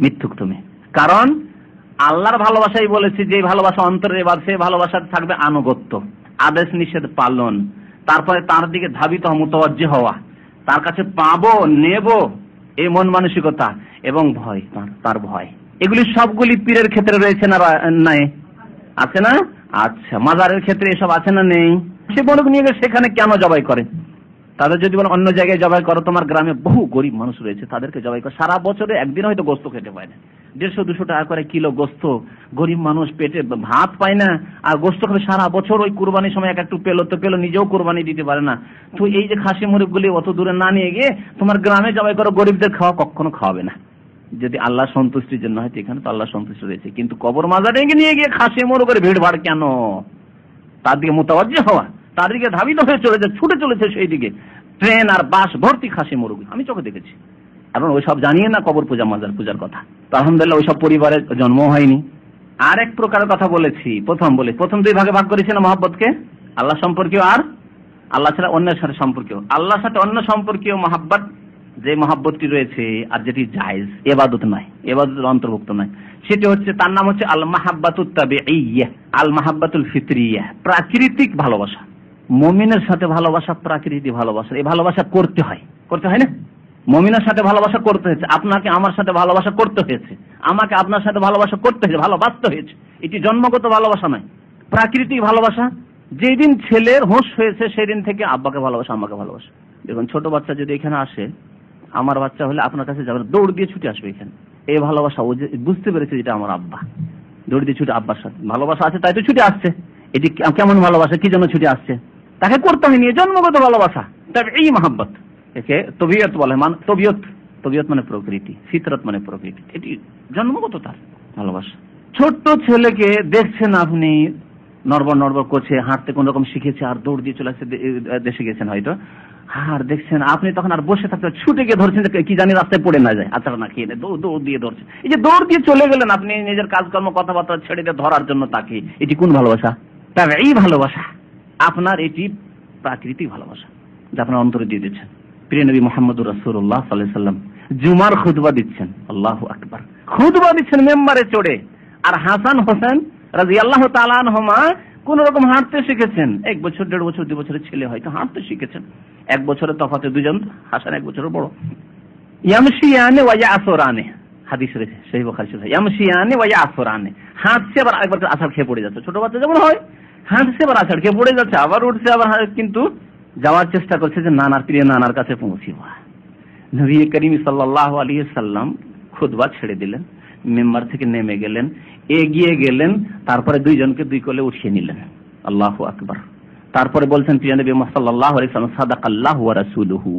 মিথ্যুক তুমি। কারণ আল্লাহর ভালোবাসাই বলেছি যে ভালোবাসা অন্তরে, এবার সেই ভালোবাসা থাকবে আনুগত্য, আদেশ নিষেধ পালন, তারপরে তার দিকে ধাবিত হওয়া, মুতাওয়াজ্জিহ হওয়া, তার কাছে পাবো নেব এই মন মানসিকতা, এবং ভয়, তার ভয়। এগুলি সবগুলি পীরের ক্ষেত্রে রয়েছে না নাই? আছে না? আচ্ছা, মাজারের ক্ষেত্রে এসব আছে না নেই? সে বলুক নিয়ে গিয়ে সেখানে কেন জবাই করে? তাদের যদি বলে অন্য জায়গায় জবাই করো, তোমার গ্রামে বহু গরিব মানুষ রয়েছে, তাদেরকে জবাই করো, সারা বছরে একদিন হয়তো গোস্ত খেতে পায় না, 150-200 টাকা করে কিলো গোস্ত, গরিব মানুষ পেটে ভাত পায় না, আর গোস্ত খাবে সারা বছর। ওই কুরবানির সময় একটু পেলো তো পেলো, নিজেও কুরবানি দিতে পারে না। তো এই যে খাসি মুরগগুলি অত দূরে না নিয়ে গিয়ে তোমার গ্রামে জবাই করো, গরিবদের খাওয়া, কখনো খাওয়াবে না। যদি আল্লাহ সন্তুষ্টির জন্য হয়, এখানে তো আল্লাহ সন্তুষ্ট রয়েছে। কিন্তু কবর মাজারে নিয়ে গিয়ে খাসি মুরগের ভিড় ভাড় কেন? তার দিকে মুতাওয়াজ্জিহ হওয়া, তার দিকে ধাবিত হয়ে চলেছে, ছুটে চলেছে সেই দিকে, ট্রেন আর বাস ভর্তি খাসি মুরগি, আমি চোখে দেখেছি। কারণ ওইসব জানিয়ে না কবর পূজা, মাজার পূজার কথা। তো আলহামদুলিল্লাহ ওইসব পরিবারের জন্ম হয়নি। আর এক প্রকারের কথা বলেছি, প্রথম 2 ভাগে ভাগ করেছি না মহব্বতকে, আল্লাহ সম্পর্কীয় আর আল্লাহ ছাড়া অন্যের সাথে সম্পর্কীয়। আল্লাহর সাথে অন্য সম্পর্কীয় মহব্বত, যে মহব্বতটি রয়েছে আর যেটি জায়েজ, ইবাদত নয়, ইবাদতের অন্তর্ভুক্ত নয়, সেটি হচ্ছে, তার নাম হচ্ছে আল মাহাব্বাতুত তাবিঈয়্যাহ, আল মাহাব্বাতুল ফিতরিয়াহ, প্রাকৃতিক ভালোবাসা। মুমিনের সাথে ভালোবাসা প্রাকৃতিক ভালোবাসা, এই ভালোবাসা করতে হয় না? মুমিনের সাথে ভালোবাসা করতে হয়েছে, আপনাকে আমার সাথে ভালোবাসা করতে হয়েছে, আমাকে আপনার সাথে ভালোবাসা করতে হয়েছে, ভালোবাসতে হয়েছে। এটি জন্মগত ভালোবাসা নয়, প্রাকৃতিক ভালোবাসা। যেদিন ছেলের হোশ হয়েছে সেদিন থেকে আব্বাকে ভালোবাসা, আমাকে ভালোবাসা। দেখুন ছোট বাচ্চা যদি এখানে আসে, আমার বাচ্চা হলে আপনার কাছে যাবে, দৌড় দিয়ে ছুটে আসবে এখানে, এই ভালোবাসা। ও যে বুঝতে পেরেছে যেটা আমার আব্বা, দৌড় দিয়ে ছুটে, আব্বার সাথে ভালোবাসা আছে তাই তো ছুটে আসছে। এটি কেমন ভালোবাসা, কি জন্য ছুটে আসছে? তাকে করতে হয়নি, জন্মগত ভালোবাসা। তবে এই মহব্বত, একে তবিয়ত বলে। তবিয়ত মানে প্রকৃতি, ফিতরত মানে প্রকৃতি, এটি জন্মগত তার ভালোবাসা। ছোট্ট ছেলেকে দেখছেন আপনি নড়বড় করছে, হাঁটতে কোন রকম শিখেছে, আর দৌড় দিয়ে চলে আসছে, দেশে গেছেন হয়তো, আর দেখছেন আপনি তখন আর বসে থাকতে, ছুটে গিয়ে ধরছেন কি জানি রাস্তায় পড়ে না যায়, আচার না খেয়ে দৌড় দিয়ে ধরছেন। এই যে দৌড় দিয়ে চলে গেলেন আপনি নিজের কাজকর্ম কথাবার্তা ছেড়ে দিয়ে ধরার জন্য তাকে, এটি কোন ভালোবাসা? তবে এই ভালোবাসা আপনার, এটি প্রাকৃতিক ভালোবাসা, যা আপনার অন্তরে দিয়ে দিচ্ছেন। প্রিয় নবী মুহাম্মদুর রাসূলুল্লাহ সাল্লাল্লাহু আলাইহি ওয়াসাল্লাম জুমার খুতবা দিচ্ছেন, আল্লাহু আকবার, খুতবা দিচ্ছেন মেম্বারে চড়ে, আর হাসান হোসেন রাদিয়াল্লাহু তাআলা আনহুমা কোন রকম হাঁটতে শিখেছেন। 1 বছর 1.5 বছর 2 বছরের ছেলে হয়তো হাঁটতে শিখেছেন। 1 বছরের তফাতে দুজন, হাসান 1 বছরের বড়। ইয়ামশিয়ানে ওয়া ইয়াসুরানে, হাদিস রয়েছে সহিহ বুখারী শরীফে, ইয়ামশিয়ানে ওয়া ইয়াসুরানে, হাঁটছে আবার আরেকবার আছাড় খেয়ে পড়ে যাচ্ছে। ছোট বাচ্চা যেমন হয়, হাঁটছে আবার আছাড় খেয়ে পড়ে যাচ্ছে, আবার উঠছে আবার, কিন্তু যাওয়ার চেষ্টা করছে যে নানার প্রিয় নানার কাছে পৌঁছিব। নবী করিম সাল্লাল্লাহু আলাইহি ওয়াসাল্লাম খুতবা ছেড়ে দিলেন, মিম্বার থেকে নেমে গেলেন, এগিয়ে গেলেন, তারপরে দুইজনকে 2 কোলে উঠিয়ে নিলেন। আল্লাহু আকবার। তারপরে বলছেন প্রিয় নবী মুহাম্মদ সাল্লাল্লাহু আলাইহি ওয়াসাল্লাম, সাদাকাল্লাহু ওয়া রাসূলুহু,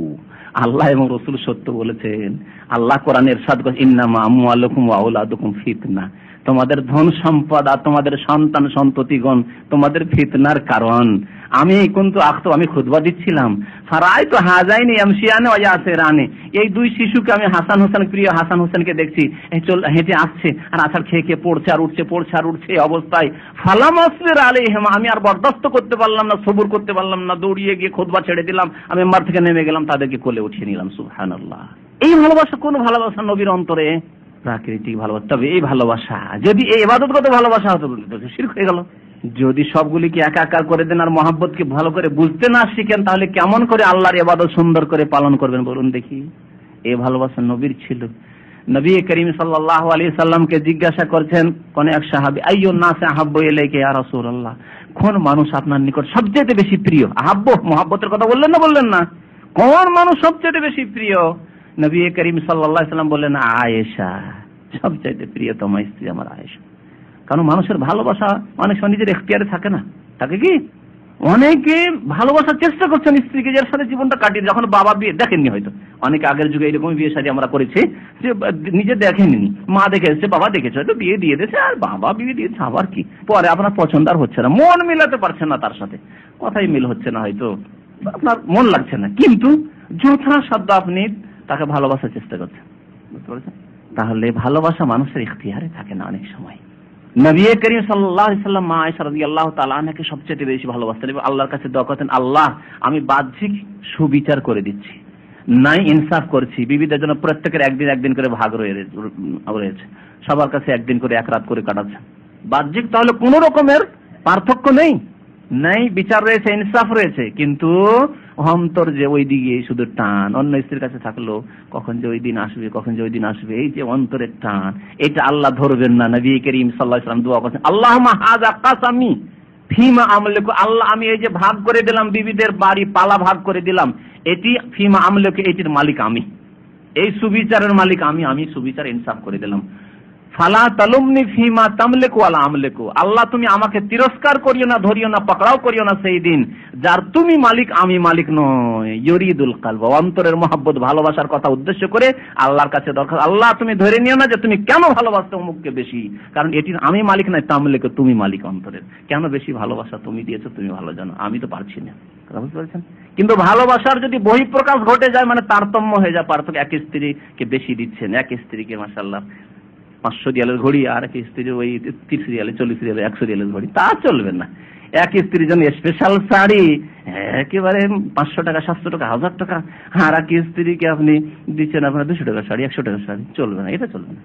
আল্লাহ এবং রাসূল সত্য বলেছেন। আল্লাহ কোরআনে ইরশাদ করেছেন, ইন্নামা আমওয়ালুকুম ওয়া আওলাদুকুম ফিতনা, তোমাদের ধন সম্পদ আর তোমাদের সন্তান সন্ততিগণ তোমাদের ফিতনার কারণ। আমি কিন্তু আমি খুতবা দিচ্ছিলাম, ফারাই তো হাজাইনি ইয়ামশিয়ানে ওয়া ইয়াসিরানে, এই 2 শিশুকে আমি হাসান হোসেন, প্রিয় হাসান হোসেনকে দেখছি হেঁটে আসছে আর আছাড় খেয়ে খেয়ে পড়ছে আর উঠছে, পড়ছে আর উঠছে, এই অবস্থায় ফালাম আসবির আলাইহিম, আমি আর বরদাস্ত করতে পারলাম না, সবুর করতে পারলাম না, দৌড়িয়ে গিয়ে খুতবা ছেড়ে দিলাম, আমি মিম্বার থেকে নেমে গেলাম, তাদেরকে কোলে উঠিয়ে নিলাম। সুবহানাল্লাহ। এই ভালোবাসা কোন ভালোবাসা নবীর অন্তরে? প্রাকৃতিক ভালোবাসা। তবে এই ভালোবাসা যদি এই ইবাদতগত ভালোবাসা হতো তো শিরক হয়ে গেল। যদি সবগুলিকে একাকার করে দেন আর মহব্বতকে ভালো করে বুঝতে না শিখেন, তাহলে কেমন করে আল্লাহর ইবাদত সুন্দর করে পালন করবেন বলুন দেখি? এই ভালোবাসা নবীর ছিল। নবী করিম সাল্লাল্লাহু আলাইহি সাল্লামকে জিজ্ঞাসা করছেন কোন এক সাহাবী, আইয়ুন নাসি আহাব্বু ইলাইকা ইয়া রাসূলুল্লাহ, কোন মানুষ আপনার নিকট সবচেয়ে বেশি প্রিয়? আহাব্বু মহব্বতের কথা বললেন না, বললেন না? কোন মানুষ সবচেয়ে বেশি প্রিয়? নবী করিম সাল্লাল্লাহু আলাইহি সাল্লাম বললেন, আয়েশা, সবচেয়ে প্রিয়তম স্ত্রী আমার আয়েশা। কারণ মানুষের ভালোবাসা অনেক সময় নিজের এখতিয়ারে থাকে না, থাকে কি? অনেকে ভালোবাসার চেষ্টা করছেন স্ত্রীকে, যার সাথে জীবনটা কাটিয়ে, যখন বাবা বিয়ে দেখেননি, হয়তো অনেকে আগের যুগে এরকম বিয়ে শাদী আমরা করেছি যে নিজে দেখেননি, মা দেখে এসেছে, বাবা দেখেছে, হয়তো বিয়ে দিয়ে দিয়েছে, আর বাবা বিয়ে দিয়েছে, আবার কি পরে আপনার পছন্দ আর হচ্ছে না, মন মিলাতে পারছেন না তার সাথে, কথাই মিল হচ্ছে না, হয়তো আপনার মন লাগছে না, কিন্তু যথাসাধ্য আপনি তাকে ভালোবাসার চেষ্টা করছেন, বুঝতে পারছেন? তাহলে ভালোবাসা মানুষের ইখতিয়ারে থাকে না অনেক সময়। নবী করিম সাল্লাল্লাহু আলাইহি সাল্লাম মা আয়েশা রাদিয়াল্লাহু তাআলা আনহাকে সবচেয়ে বেশি ভালোবাসতেন এবং আল্লাহর কাছে দোয়া করতেন, আল্লাহ আমি বাহ্যিক সুবিচার করে দিচ্ছি, নাই ইনসাফ করছি, বিবিদের জন্য প্রত্যেকের একদিন করে ভাগ রয়েছে, সবার কাছে একদিন করে, এক রাত করে কাটাচ্ছে বাহ্যিক, তাহলে কোন রকমের পার্থক্য নেই, বিচার রয়েছে, ইনসাফ রয়েছে, কিন্তু অন্তর যে ওই দিকে শুধু টান, অন্য স্ত্রীর কাছে থাকলো কখন যে ওই দিন আসবে, কখন যে ওই দিন আসবে, এই যে অন্তরের টান, এটা আল্লাহ ধরবেন না। নবী করিম সাল্লাল্লাহু আলাইহি ওয়াসাল্লাম দোয়া করেছেন, আল্লাহুম্মা হাযা কাসামি ফিমা আমলিকু, আল্লাহ আমি এই যে ভাগ করে দিলাম, বিবিদের বাড়ি পালা ভাগ করে দিলাম, এটি ফিমা আমলিকু, এটির মালিক আমি, এই সুবিচারের মালিক আমি সুবিচার ইনসাফ করে দিলাম। ফালা তালুমনি ফিমা তামলিকু ওয়ালা আমলিকু, আল্লাহ তুমি আমাকে তিরস্কার করিও না, ধরিও না, পাকড়াও করিও না সেই দিন যার তুমি মালিক, আমি মালিক নয়। ইউরিদুল কলব, অন্তরের মহব্বত, ভালোবাসার কথা উদ্দেশ্য করে আল্লাহর কাছে দরকার, আল্লাহ তুমি ধরে নিও না যে তুমি কেন ভালোবাসতে অমুককে বেশি, কারণ এটি আমি মালিক নয়, তামলিকু তুমি মালিক অন্তরের, কেন বেশি ভালোবাসা তুমি দিয়েছো, তুমি ভালো জানো, আমি তো পারছি না। কথা বুঝতে পারছেন? কিন্তু ভালোবাসার যদি বহিঃপ্রকাশ ঘটে যায়, মানে তারতম্য হয়ে যায়, পার্থক্য, এক স্ত্রীকে বেশি দিচ্ছেন, এক স্ত্রীকে মাশাআল্লাহ 500 রিয়ালের ঘড়ি, আর এক স্ত্রীর ওই 30 রিয়ালে, 40 রিয়ালে, 100 রিয়ালের ঘড়ি, তা চলবে না। এক স্ত্রীর জন্য স্পেশাল শাড়ি একেবারে 500 টাকা, 700 টাকা, 1000 টাকা, আর এক স্ত্রীকে আপনি দিচ্ছেন আপনার 200 টাকা শাড়ি, 100 টাকা শাড়ি, চলবে না, এটা চলবে না।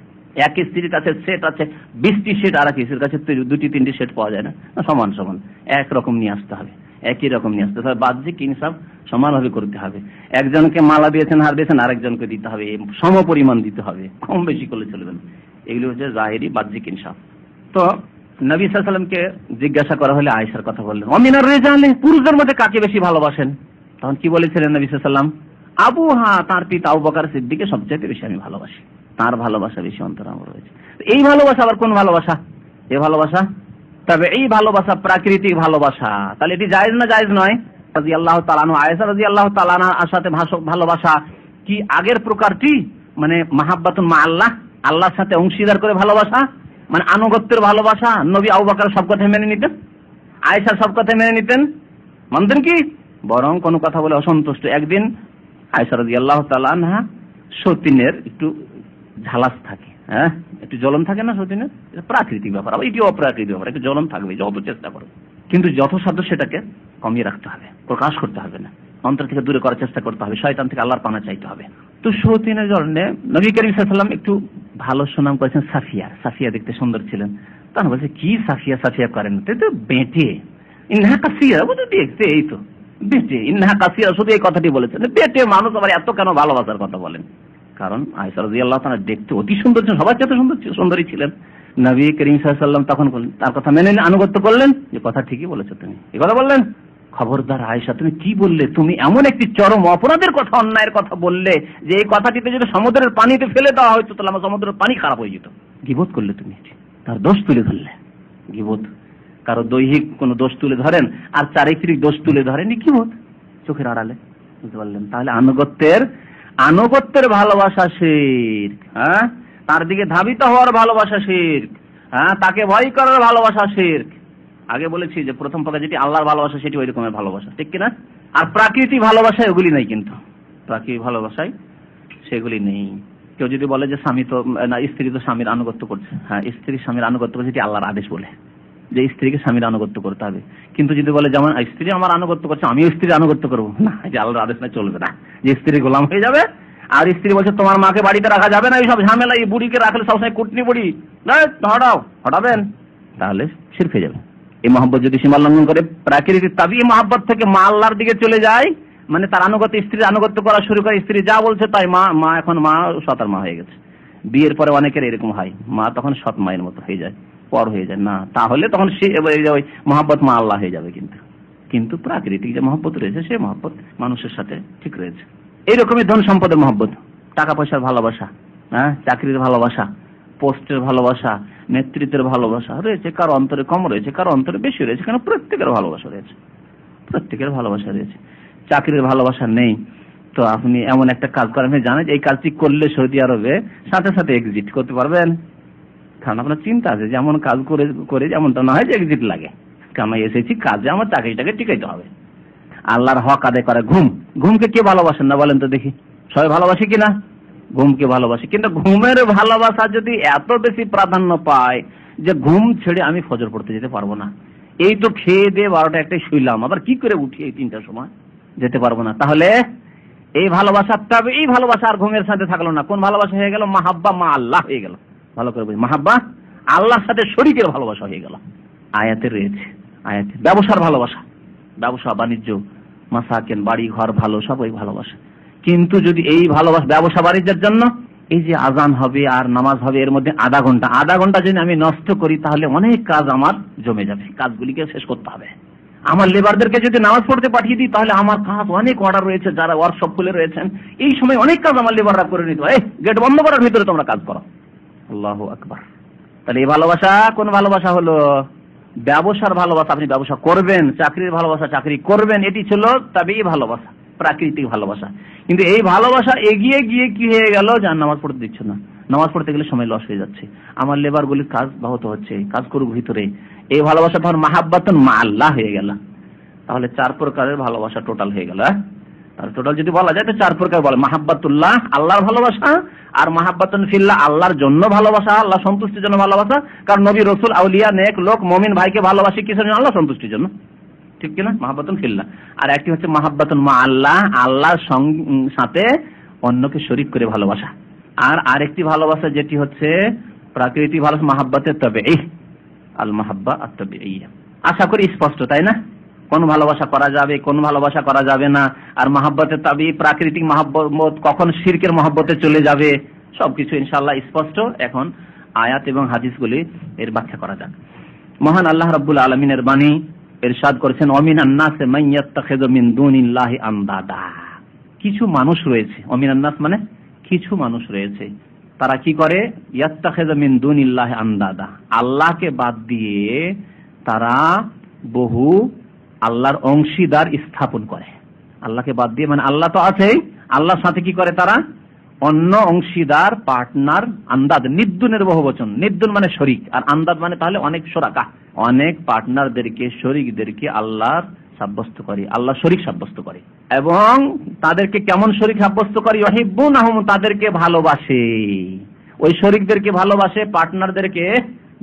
এক স্ত্রীর কাছে সেট আছে 20টি সেট, আর এক স্ত্রীর কাছে 2টি 3টি সেট পাওয়া যায় না, সমান সমান একরকম নিয়ে আসতে হবে, একই রকম নিয়ে আসতে হবে, বাহ্যিক ইনসাফ সমানভাবে করতে হবে। একজনকে মালা দিয়েছেন, হার দিয়েছেন, আরেকজনকে দিতে হবে, সম পরিমাণ দিতে হবে, কম বেশি করলে চলবে না। এগুলো হচ্ছে জাহেরি বাহ্যিক ইনসাফ। তো নবী সাল্লাল্লাহু আলাইহি ওয়াসাল্লামকে জিজ্ঞাসা করা হলে আয়েশার কথা বললেন, অমিনার রিজালি, পুরুষদের মধ্যে কাকে বেশি ভালোবাসেন? তখন কি বলেছিলেন নবী সাল্লাল্লাহু আলাইহি ওয়াসাল্লাম? আবুহা, তার পিতা আবু বকর সিদ্দিককে সবচেয়ে বেশি আমি ভালোবাসি, তার ভালোবাসা বেশি অন্তরে আমার রয়েছে। এই ভালোবাসা আবার কোন ভালোবাসা? এই ভালোবাসা, তবে এই ভালোবাসা প্রাকৃতিক ভালোবাসা, তাহলে এটি জায়েজ না জায়েজ নয়? রাদিয়াল্লাহু তাআলা আনহা, আয়েশা রাদিয়াল্লাহু তাআলা আনহার সাথে ভালোবাসা কি আগের প্রকারটি, মানে মাহাব্বাতুন মা আল্লাহ, আল্লাহর সাথে অংশীদার করে ভালোবাসা, মানে আনুগত্যের ভালোবাসা? নবী আবু বকর সব কথা মেনে নিতেন, আয়েশা সব কথা মেনে নিতেন, মানতেন কি? বরং কোন কথা বলে অসন্তুষ্ট। একদিন আয়েশা রাদিয়াল্লাহু তাআলা আনহা, সতীনের একটু ঝালাস থাকে, হ্যাঁ, একটু জ্বলন থাকে না সতীনের, প্রাকৃতিক ব্যাপার, আবার এটি অপ্রাকৃতিক ব্যাপার, একটু জ্বলন থাকবে, যত চেষ্টা করো, কিন্তু যথাসাধ্য সেটাকে কমিয়ে রাখতে হবে, প্রকাশ করতে হবে না, অন্তর থেকে দূরে করার চেষ্টা করতে হবে, শয়তান থেকে আল্লাহর পানা চাইতে হবে। তো সতীনের জন্য নবী করিম সাল্লাল্লাহু আলাইহি ওয়াসাল্লাম একটু ভালো সুনাম করেছেন সাফিয়া, সাফিয়া দেখতে সুন্দর ছিলেন। তখন বলছে কি সাফিয়া সাফিয়া করেন, তো বেঁটে, ইন্নাহা কাসিয়া, বুঝে দেখতে এই তো বেঁটে, ইন্নাহা কাসিয়া, শুধু এই কথাটি বলেছেন। বেঁটে মানুষ আবার এত কেন ভালোবাসার কথা বলেন? কারণ আয়েশা রাদিয়াল্লাহু তাআলা দেখতে অতি সুন্দর ছিলেন, সবার চেয়ে সুন্দরী ছিলেন। নবী করিম সাল্লাল্লাহু আলাইহি ওয়াসাল্লাম তখন তার কথা মেনে আনুগত্য করলেন, যে কথা ঠিকই বলেছো তুমি, এই কথা বললেন। খবরদার আয়েশা, তুমি কি বললে? তুমি এমন একটি চরম অপরাধের কথা, অন্যায়ের কথা বললে যে এই কথাটিতে যদি সমুদ্রের পানিতে ফেলে দেওয়া হয়তো তাহলে আমার সমুদ্রের পানি খারাপ হয়ে যেত। গীবত করলে তুমি, তার দোষ তুলে ধরলে। গীবত কারো দৈহিক কোন দোষ তুলে ধরেন আর চারিত্রিক দোষ তুলে ধরেন, গীবত চোখের আড়ালে, বুঝতে পারলেন? তাহলে আনুগত্যের ভালোবাসা শিরক, হ্যাঁ, তার দিকে ধাবিত হওয়ার ভালোবাসা শিরক, হ্যাঁ, তাকে ভয় করার ভালোবাসা শিরক। আগে বলেছি যে প্রথম পক্ষে যেটি আল্লাহর ভালোবাসা সেটি ওই রকমের ভালোবাসা, ঠিক কিনা? আর প্রাকৃতিক ভালোবাসায় ওগুলি নেই, কিন্তু প্রাকৃতিক ভালোবাসায় সেগুলি নেই। কেউ যদি বলে যে স্বামী তো না, স্ত্রী তো স্বামীর আনুগত্য করছে, হ্যাঁ, স্ত্রী স্বামীর আনুগত্য করছে, এটি আল্লাহর আদেশ বলে যে স্ত্রীকে স্বামীর আনুগত্য করতে হবে। কিন্তু যদি বলে যেমন স্ত্রী আমার আনুগত্য করছে আমিও স্ত্রীর আনুগত্য করবো, না, যে আল্লাহর আদেশ না, চলবে না, যে স্ত্রী গোলাম হয়ে যাবে। আর স্ত্রী বলছে তোমার মাকে বাড়িতে রাখা যাবে না, এইসব ঝামেলা, এই বুড়িকে রাখলে সবসময় কুটনি বুড়ি, হটাবেন, তাহলে শিরক হয়ে যাবে। এই মহব্বত যদি সীমা লঙ্ঘন করে প্রাকৃতিক তাবিঈ মহব্বত থেকে মা আল্লাহর দিকে চলে যায়, মানে তার আনুগত্য, স্ত্রীর আনুগত্য করা শুরু করে, স্ত্রী যা বলছে তাই, মা এখন মা সতার মা হয়ে গেছে। বিয়ের পরে অনেকের এরকম হয়, মা তখন সৎ মায়ের মতো হয়ে যায়, পর হয়ে যায় না, তাহলে তখন সে ওই মহব্বত মা আল্লাহ হয়ে যাবে। কিন্তু প্রাকৃতিক যে মহব্বত রয়েছে সে মহব্বত মানুষের সাথে ঠিক রয়েছে। এইরকমই ধন সম্পদের মহব্বত, টাকা পয়সার ভালোবাসা, হ্যাঁ, চাকরির ভালোবাসা, পোস্টের ভালোবাসা, নেতৃত্বের ভালোবাসা রয়েছে, কারো অন্তরে কম রয়েছে, কারো অন্তরে বেশি রয়েছে, কারণ প্রত্যেকের ভালোবাসা রয়েছে, প্রত্যেকের ভালোবাসা রয়েছে। চাকরির ভালোবাসা নেই তো আপনি এমন একটা কাজ করেন, জানেন এই কাজটি করলে সৌদি আরবে সাথে সাথে এক্সিট করতে পারবেন, কারণ আপনার চিন্তা আছে যে এমন কাজ করে যেমনটা না হয় যে এক্সিট লাগে, কারণ এসেছি কাজে আমার চাকরিটাকে টিকাইতে হবে। আল্লাহর হক আদায় করে ঘুমকে কে ভালোবাসেন না বলেন তো দেখি? সবাই ভালোবাসে কিনা? ঘুমকে ভালোবাসে, কিন্তু ঘুমের ভালোবাসা যদি এত বেশি প্রাধান্য পায় যে ঘুম ছেড়ে আমি ফজর পড়তে যেতে পারবো না, এই তো খেয়ে দিয়ে 12টা 1টায় শুইলাম, আবার কি করে উঠি এই 3টার সময়, যেতে পারবো না, তাহলে এই ভালোবাসা, তবে এই ভালোবাসা আর ঘুমের সাথে থাকলো না, কোন ভালোবাসা হয়ে গেল? মাহাব্বা মা আল্লাহ হয়ে গেল। ভালো করে বুঝি, মাহাব্বা আল্লাহর সাথে শরীকের ভালোবাসা হয়ে গেল। আয়াতে রয়েছে, আয়াতে ব্যবসার ভালোবাসা, ব্যবসা বাণিজ্য, মাসাকেন, বাড়ি ঘর, ভালো সব ওই ভালোবাসা। কিন্তু যদি এই ভালোবাসা ব্যবসা বাণিজ্যের জন্য এই যে আজান হবে আর নামাজ হবে এর মধ্যে আধা ঘন্টা যদি আমি নষ্ট করি তাহলে অনেক কাজ আমার জমে যাবে, কাজগুলিকে শেষ করতে হবে। আমার লেবারদেরকে যদি নামাজ পড়তে পাঠিয়ে দিই তাহলে আমার কাজ অনেক অর্ডার রয়েছে, যারা ওয়ার্কশপ খুলে রয়েছেন এই সময় অনেক কাজ আমার লেবাররা করে নিতে হয়, গেট বন্ধ করার ভিতরে তোমরা কাজ করো। আল্লাহু আকবার। তাহলে এই ভালোবাসা কোন ভালোবাসা হলো? ব্যবসার ভালোবাসা, আপনি ব্যবসা করবেন, চাকরির ভালোবাসা, চাকরি করবেন, এটি ছিল তাবিঈ ভালোবাসা, প্রাকৃতিক ভালোবাসা। কিন্তু এই ভালোবাসা এগিয়ে গিয়ে কি হয়ে গেল? যে নামাজ পড়তে দিচ্ছে না, নামাজ পড়তে গেলে সময় লস হয়ে যাচ্ছে, আমার লেবারগুলির কাজ ব্যাহত হচ্ছে, কাজ করুক ভিতরে, এই ভালোবাসা ধর মাহাব্বাতুন মা আল্লাহ হয়ে গেল। তাহলে 4 প্রকারের ভালোবাসা টোটাল হয়ে গেল। আর টোটাল যদি বলা যায় তো 4 প্রকার বলে, মাহাব্বাতুল্লাহ আল্লাহর ভালোবাসা, আর মাহাব্বাতুন ফিল্লাহ আল্লাহর জন্য ভালোবাসা, আল্লাহ সন্তুষ্টির জন্য ভালোবাসা, কারণ নবী রাসূল আউলিয়া নেক লোক মুমিন ভাইকে ভালোবাসে কিসের জন্য? আল্লাহ সন্তুষ্টির জন্য, ঠিক কিনা? মাহাব্বাতুন ফিল্লাহ। আর একটি হচ্ছে মাহাব্বাতুন মা আল্লাহ, আল্লাহর সাথে অন্যকে শরীক করে ভালোবাসা। আর আরেকটি ভালোবাসা যেটি হচ্ছে প্রাকৃতিক ভালোবাসা, মাহাব্বাতে তাবিঈ, আল মাহাব্বা আত তাবিঈয়া। আশা করি স্পষ্ট, তাই না? কোন ভালোবাসা করা যাবে, কোন ভালোবাসা করা যাবে না, আর মাহাব্বতে তাবিঈ, প্রাকৃতিক মহব্বত কখন শিরকের মহব্বতে চলে যাবে, সবকিছু ইনশাআল্লাহ স্পষ্ট। এখন আয়াত এবং হাদিসগুলি এর ব্যাখ্যা করা যাক। মহান আল্লাহ রাব্বুল আলামিনের বাণী ইরশাদ করেছেন, ওয়ামিনান নাসি মান ইয়াত্তাখিযু মিন দুনিল্লাহি আমদাদা। কিছু মানুষ রয়েছে, ওয়ামিনান নাস মানে কিছু মানুষ রয়েছে, তারা কি করে? ইয়াত্তাখিযু মিন দুনিল্লাহি আমদাদা, আল্লাহকে বাদ দিয়ে তারা বহু আল্লাহর অংশীদার স্থাপন করে। আল্লাহকে বাদ দিয়ে, মানে আল্লাহ তো আছেই, আল্লাহর সাথে কি করে তারা? অন্য অংশীদার, পার্টনার, আন্দাদ, নিদ্দুনের বহুবচন, নিদ্দুন মানে শরীক, আর আন্দাদ মানে তাহলে অনেক শরাকা, অনেক পার্টনারদেরকে, শরীকদেরকে আল্লাহর সাব্যস্ত করে, আল্লাহ শরীক সাব্যস্ত করে। এবং তাদেরকে কেমন শরীক সাব্যস্ত করে? ইউহিব্বুনাহুম, তাদেরকে ভালোবাসে, ওই শরীকদেরকে ভালোবাসে, পার্টনারদেরকে,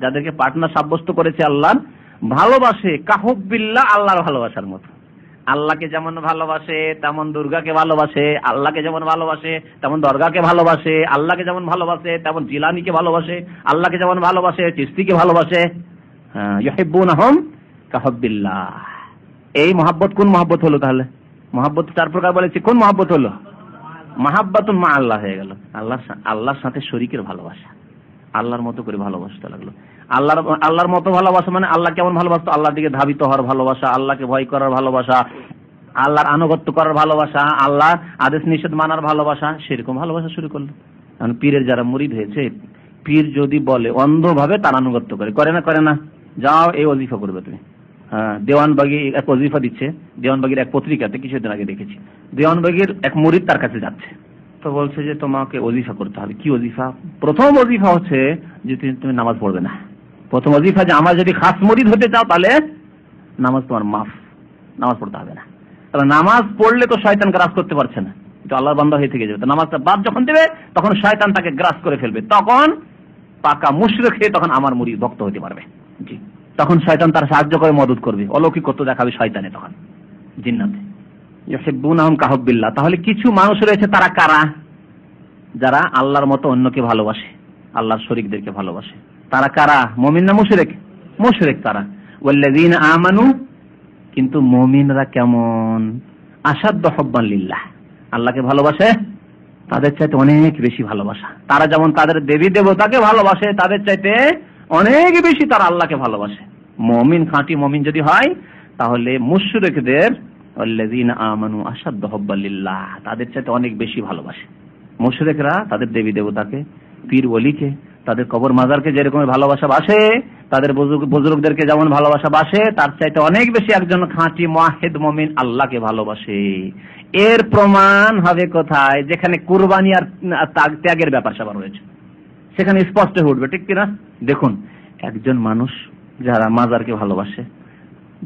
যাদেরকে পার্টনার সাব্যস্ত করেছে আল্লাহর ভালোবাসে, কাহুব্বিল্লাহ, আল্লাহর ভালোবাসার মতো। আল্লাহকে যেমন ভালোবাসে তেমন দুর্গাকে ভালোবাসে, আল্লাহকে যেমন ভালোবাসে তেমন দরগাকে ভালোবাসে, আল্লাহকে যেমন ভালোবাসে তেমন জিলানীকে ভালোবাসে, আল্লাহকে যেমন ভালোবাসে চিশতিকে ভালোবাসে। ইউহিব্বুনাহুম কাহুব্বিল্লাহ। এই মহব্বত কোন মহব্বত হলো? তাহলে মহব্বত 4 প্রকার বলেছি, কোন মহব্বত হলো? মাহাব্বাতুন মা আল্লাহ হয়ে গেল। আল্লাহর সাথে শরীকের ভালোবাসা, আল্লাহর মতো করে ভালোবাসতে লাগলো। আল্লাহর মতো ভালোবাসা মানে আল্লাহ কেমন ভালোবাসতো? আল্লাহর দিকে ধাবিত হওয়ার ভালোবাসা, আল্লাহকে ভয় করার ভালোবাসা, আল্লাহর আনুগত্য করার ভালোবাসা, আল্লাহ আদেশ নিষেধ মানার ভালোবাসা, সেরকম ভালোবাসা শুরু করলো। কারণ পীরের যারা মুরিদ হয়েছে, পীর যদি বলে অন্ধভাবে তার আনুগত্য করে না, যাও এই ওজিফা করবে তুমি। হ্যাঁ, দেওয়ানবাগি এক ওজিফা দিচ্ছে, দেওয়ানবাগির এক পত্রিকাতে কিছুদিন আগে দেখেছি। দেওয়ানবাগির এক মুরিদ তার কাছে যাচ্ছে, তো বলছে যে তোমাকে ওজিফা করতে হবে। কি ওজিফা? প্রথম ওজিফা হচ্ছে যে তুমি নামাজ পড়বে না। প্রথম ওজিফা যে আমার যদি খাস মুরিদ হতে চাও তাহলে নামাজ তোমার মাফ, নামাজ পড়তে হবে না। তাহলে নামাজ পড়লে তো শয়তান গ্রাস করতে পারছে না, কিন্তু আল্লাহর বান্দা হয়ে থেকে যাবে। তো নামাজটা বাদ যখন দেবে তখন শয়তান তাকে গ্রাস করে ফেলবে, তখন পাকা মুশরিক হয়ে তখন আমার মুরিদ ভক্ত হতে পারবে। জি, তখন শয়তান তার সাহায্য করে মদত করবে, অলৌকিকত্ব দেখাবে শয়তানে তখন জিন্নাতে। ইউহিব্বুনাহুম কাহুব্বিল্লাহ। তাহলে কিছু মানুষ রয়েছে, তারা কারা? যারা আল্লাহর মতো অন্যকে ভালোবাসে, আল্লাহর শরীকদেরকে ভালোবাসে। তারা কারা? মুমিন না মুশরিক? মুশরিক তারা। ওয়াল্লাযীনা আমানু, কিন্তু মুমিনরা কেমন? আশাদ্দু হুব্বান লিল্লাহ, আল্লাহকে ভালোবাসে তাদের চাইতে অনেক বেশি ভালোবাসা। তারা যেমন তাদের দেবী দেবতাকে ভালোবাসে, তাদের চাইতে অনেক বেশি তারা আল্লাহকে ভালোবাসে। মুমিন, খাঁটি মুমিন যদি হয়, তাহলে মুশরিকদের ওয়াল্লাযীনা আমানু আশাদ্দু হুব্বান লিল্লাহ, তাদের চাইতে অনেক বেশি ভালোবাসে। মুশরিকরা তাদের দেবী দেবতাকে, পীর ওলিকে, তাদের কবর মাজারকে যেরকম ভালোবাসা বাসে, তাদের বুজুর্গদেরকে যেমন ভালোবাসা বাসে, তার চাইতে অনেক বেশি একজন খাঁটি মুওয়াহিদ মুমিন আল্লাহকে ভালোবাসে। এর প্রমাণ হবে কোথায়? যেখানে কুরবানি আর ত্যাগের ব্যাপার স্যাপার রয়েছে, সেখানে স্পষ্ট হয়ে উঠবে, ঠিক কিনা? দেখুন, একজন মানুষ যারা মাজারকে ভালোবাসে,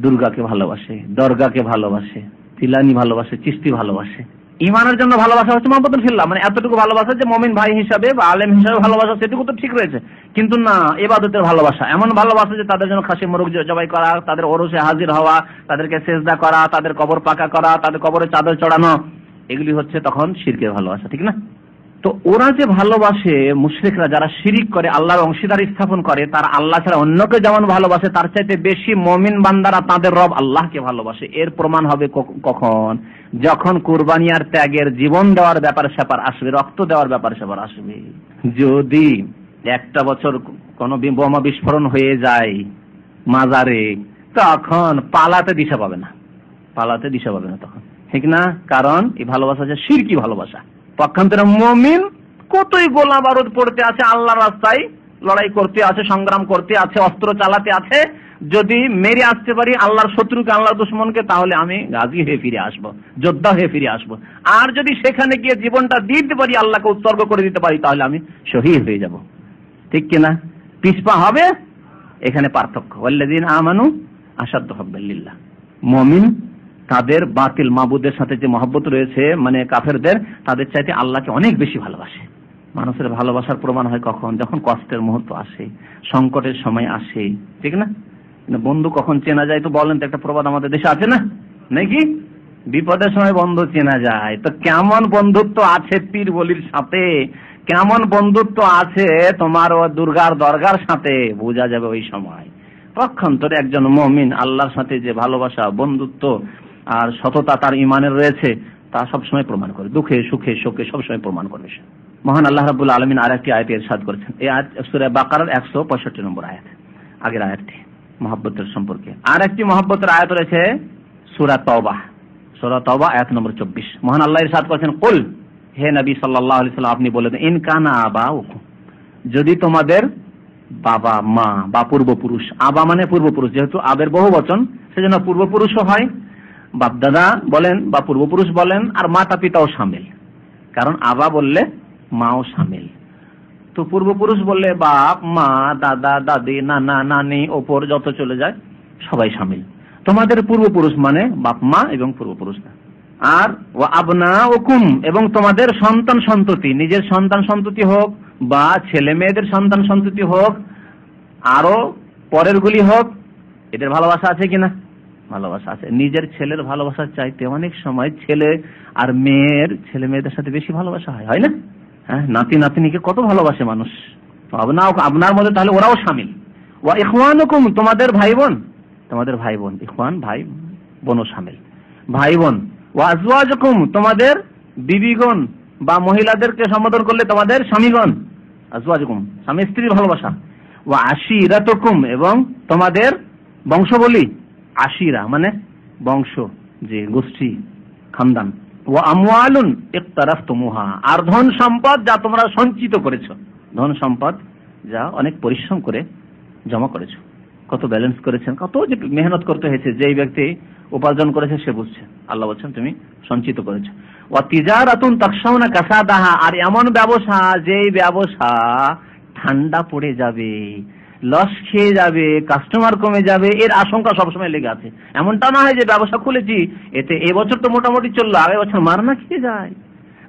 দুর্গাকে ভালোবাসে, দরগাকে ভালোবাসে, তিলানি ভালোবাসে, চিশতি ভালোবাসে, ইমানের জন্য ভালোবাসা হচ্ছে মুহাব্বতুল ফিল্লাহ, মানে এতটুকু ভালোবাসা যে মুমিন ভাই হিসাবে বা আলেম হিসাবে ভালোবাসা, সেটুকু তো ঠিক রয়েছে। কিন্তু না, ইবাদতের ভালোবাসা, এমন ভালোবাসা যে তাদের জন্য খাসি মোরগ জবাই করা, তাদের ওরসে হাজির হওয়া, তাদেরকে সেজদা করা, তাদের কবর পাকা করা, তাদের কবরে চাদর চড়ানো, এগুলি হচ্ছে তখন শিরকের ভালোবাসা, ঠিক না? তো ওরা যে ভালোবাসে, মুশরিকরা যারা শিরিক করে, আল্লাহর অংশীদার স্থাপন করে, তারা আল্লাহ ছাড়া অন্যকে যেমন ভালোবাসে, তার চাইতে বেশি মুমিন বান্দারা তাদের রব আল্লাহকে ভালোবাসে। এর প্রমাণ হবে কখন? যখন কুরবানি আর ত্যাগের, জীবন দেওয়ার ব্যাপার স্যাপার আসবে, রক্ত দেওয়ার ব্যাপার স্যাপার আসবে। যদি একটা বছর কোনো বোমা বিস্ফোরণ হয়ে যায় মাজারে, তখন পালাতে দিশা পাবে না, তখন, ঠিক না? কারণ এই ভালোবাসা যে শিরকি ভালোবাসা। পক্ষান্তরে মুমিন কতই গোলা বারুদ পড়তে আছে, আল্লাহর রাস্তায় লড়াই করতে আছে, সংগ্রাম করতে আছে, অস্ত্র চালাতে আছে, যদি মেরে আসতে পারি আল্লাহর শত্রুকে, আল্লাহর দুশমনকে, তাহলে আমি গাজী হয়ে ফিরে আসবো, যোদ্ধা হয়ে ফিরে আসবো। আর যদি সেখানে গিয়ে জীবনটা দিতে পারি, আল্লাহকে উৎসর্গ করে দিতে পারি, তাহলে আমি শহীদ হয়ে যাব, ঠিক কিনা? পিছপা হবে, এখানে পার্থক্য। ওয়াল্লাযীনা আমানু আশাদ্দু হুব্বান লিল্লাহ। মুমিন তাদের বাতিল মাবুদের সাথে যে মহব্বত রয়েছে, মানে কাফেরদের, তাদের চাইতে আল্লাহকে অনেক বেশি ভালোবাসে। মানুষের ভালোবাসার প্রমাণ হয় কখন? যখন কষ্টের মুহূর্ত আসে, সংকটের সময় আসে, ঠিক না? বন্ধু কখন চেনা যায়? তো বলেন তো, একটা প্রবাদ আমাদের দেশে আছে না, নাকি? বিপদের সময় বন্ধু চেনা যায়। তো কেমন বন্ধুত্ব আছে পীর বলির সাথে, কেমন বন্ধুত্ব আছে তোমার ও দুর্গার দরগার সাথে, বোঝা যাবে ওই সময়। পক্ষান্তরে একজন মুমিন আল্লাহর সাথে যে ভালোবাসা, বন্ধুত্ব আর সততা তার ইমানের রয়েছে, তা সবসময় প্রমাণ করে, দুঃখে সুখে শোকে সবসময় প্রমাণ করবে। মহান আল্লাহ রাব্বুল আলামিন আরেকটি আয়াতে ইরশাদ করেছেন, এই আয়াত সূরা বাকারার 165 নম্বর আয়াত, আগের আয়াতটি মহব্বতের সম্পর্কে। আর একটি মহব্বতের আয়াত রয়েছে সূরা তাওবা আয়াত নম্বর 24। মহান আল্লাহ ইরশাদ করেছেন, কুল, হে নবী সাল্লাল্লাহু আলাইহি সাল্লাম, আপনি বলে দেন, ইন কানা আবাউকুম, যদি তোমাদের বাবা মা বা পূর্বপুরুষ, আবা মানে পূর্বপুরুষ, যেহেতু আবের বহুবচন সেজন্য পূর্বপুরুষও হয়, বাপদাদা বলেন বা পূর্বপুরুষ বলেন, আর মাতা পিতাও শামিল, কারণ আবা বললে মাও শামিল। তো পূর্বপুরুষ বললে বাপ মা দাদা দাদি নানা নানি ওপর যত চলে যায় সবাই শামিল। তোমাদের পূর্বপুরুষ মানে বাপ মা এবং পূর্বপুরুষরা। আর ও আবনাউকুম, এবং তোমাদের সন্তান সন্ততি, নিজের সন্তান সন্ততি হোক বা ছেলে মেয়েদের সন্তান সন্ততি হোক, আরো পরের গুলি হোক, এদের ভালোবাসা আছে কিনা? ভালোবাসা আছে। নিজের ছেলের ভালোবাসার চাইতে অনেক সময় ছেলে আর ছেলে মেয়েদের সাথে বেশি ভালোবাসা হয়, হয় না? হ্যাঁ, নাতি নাতনিকে কত ভালোবাসে মানুষ, আপনার মধ্যে তাহলে ওরাও শামিল। ওয়া ইখওয়ানুকুম, তোমাদের ভাই বোন, ইখওয়ান ভাই বোনও শামিল, ভাই বোন। ওয়া আজওয়াজুকুম, তোমাদের বিবিগণ বা মহিলাদেরকে সম্বোধন করলে তোমাদের স্বামীগণ, আজওয়াজুকুম স্বামী স্ত্রীর ভালোবাসা। ওয়া আশিরাতুকুম, এবং তোমাদের বংশবলী, আশিরা মানে বংশ, যে গোষ্ঠী, খানদান। ওয়া আমওয়ালুন ইকতারাফতুমুহা, আর ধন সম্পদ যা তোমরা সঞ্চিত করেছো, ধন সম্পদ যা অনেক পরিশ্রম করে জমা করেছো, কত ব্যালেন্স করেছেন, কত যে মেহনত করতে হয়েছে, যেই ব্যক্তি উপার্জন করেছে সে বুঝছে। আল্লাহ বলছেন তুমি সঞ্চিত করেছো। ওয়া তিজারাতুন তাখশাউনা কাসাদাহা, আর এমন ব্যবসা যেই ব্যবসা ঠান্ডা পড়ে যাবে, লস খেয়ে যাবে, কাস্টমার কমে যাবে, এর আশঙ্কা সবসময় লেগে আছে। এমনটা না হয় যে ব্যবসা খুলেছি, এতে এবছর তো মোটামুটি চললো, আগের বছর মার না খেয়ে যায়,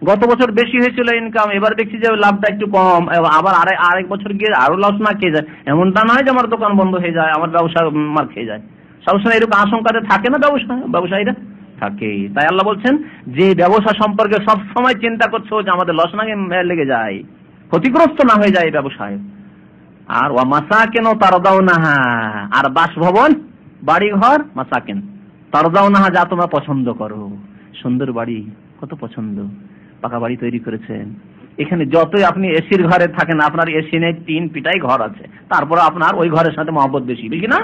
গত বছর বেশি হয়েছিল ইনকাম, এবার দেখছি যে লাভটা একটু কম, আবার আরেক বছর গিয়ে আরো লস না খেয়ে যায়। এমনটা নয় যে আমার দোকান বন্ধ হয়ে যায়, আমার ব্যবসা মার খেয়ে যায়। সবসময় এরকম আশঙ্কাতে থাকে না ব্যবসায়ীরা, থাকে। তাই আল্লাহ বলছেন যে ব্যবসা সম্পর্কে সব সময় চিন্তা করছো যে আমাদের লস না লেগে যায়, ক্ষতিগ্রস্ত না হয়ে যায় এই ব্যবসায়। আর ওয়া মাসাকিন তারদাউনাহা, আর বাসভবন, বাড়ি ঘর, মাসাকিন তারদাউনাহা, যা তোমরা পছন্দ করো। সুন্দর বাড়ি কত পছন্দ, পাকা বাড়ি তৈরি করেছেন, এখানে যতই আপনি এসির ঘরে থাকেন, আপনার এসি নেই, টিন পিটাই ঘর আছে, তারপর আপনার ওই ঘরের সাথে মহব্বত বেশি না?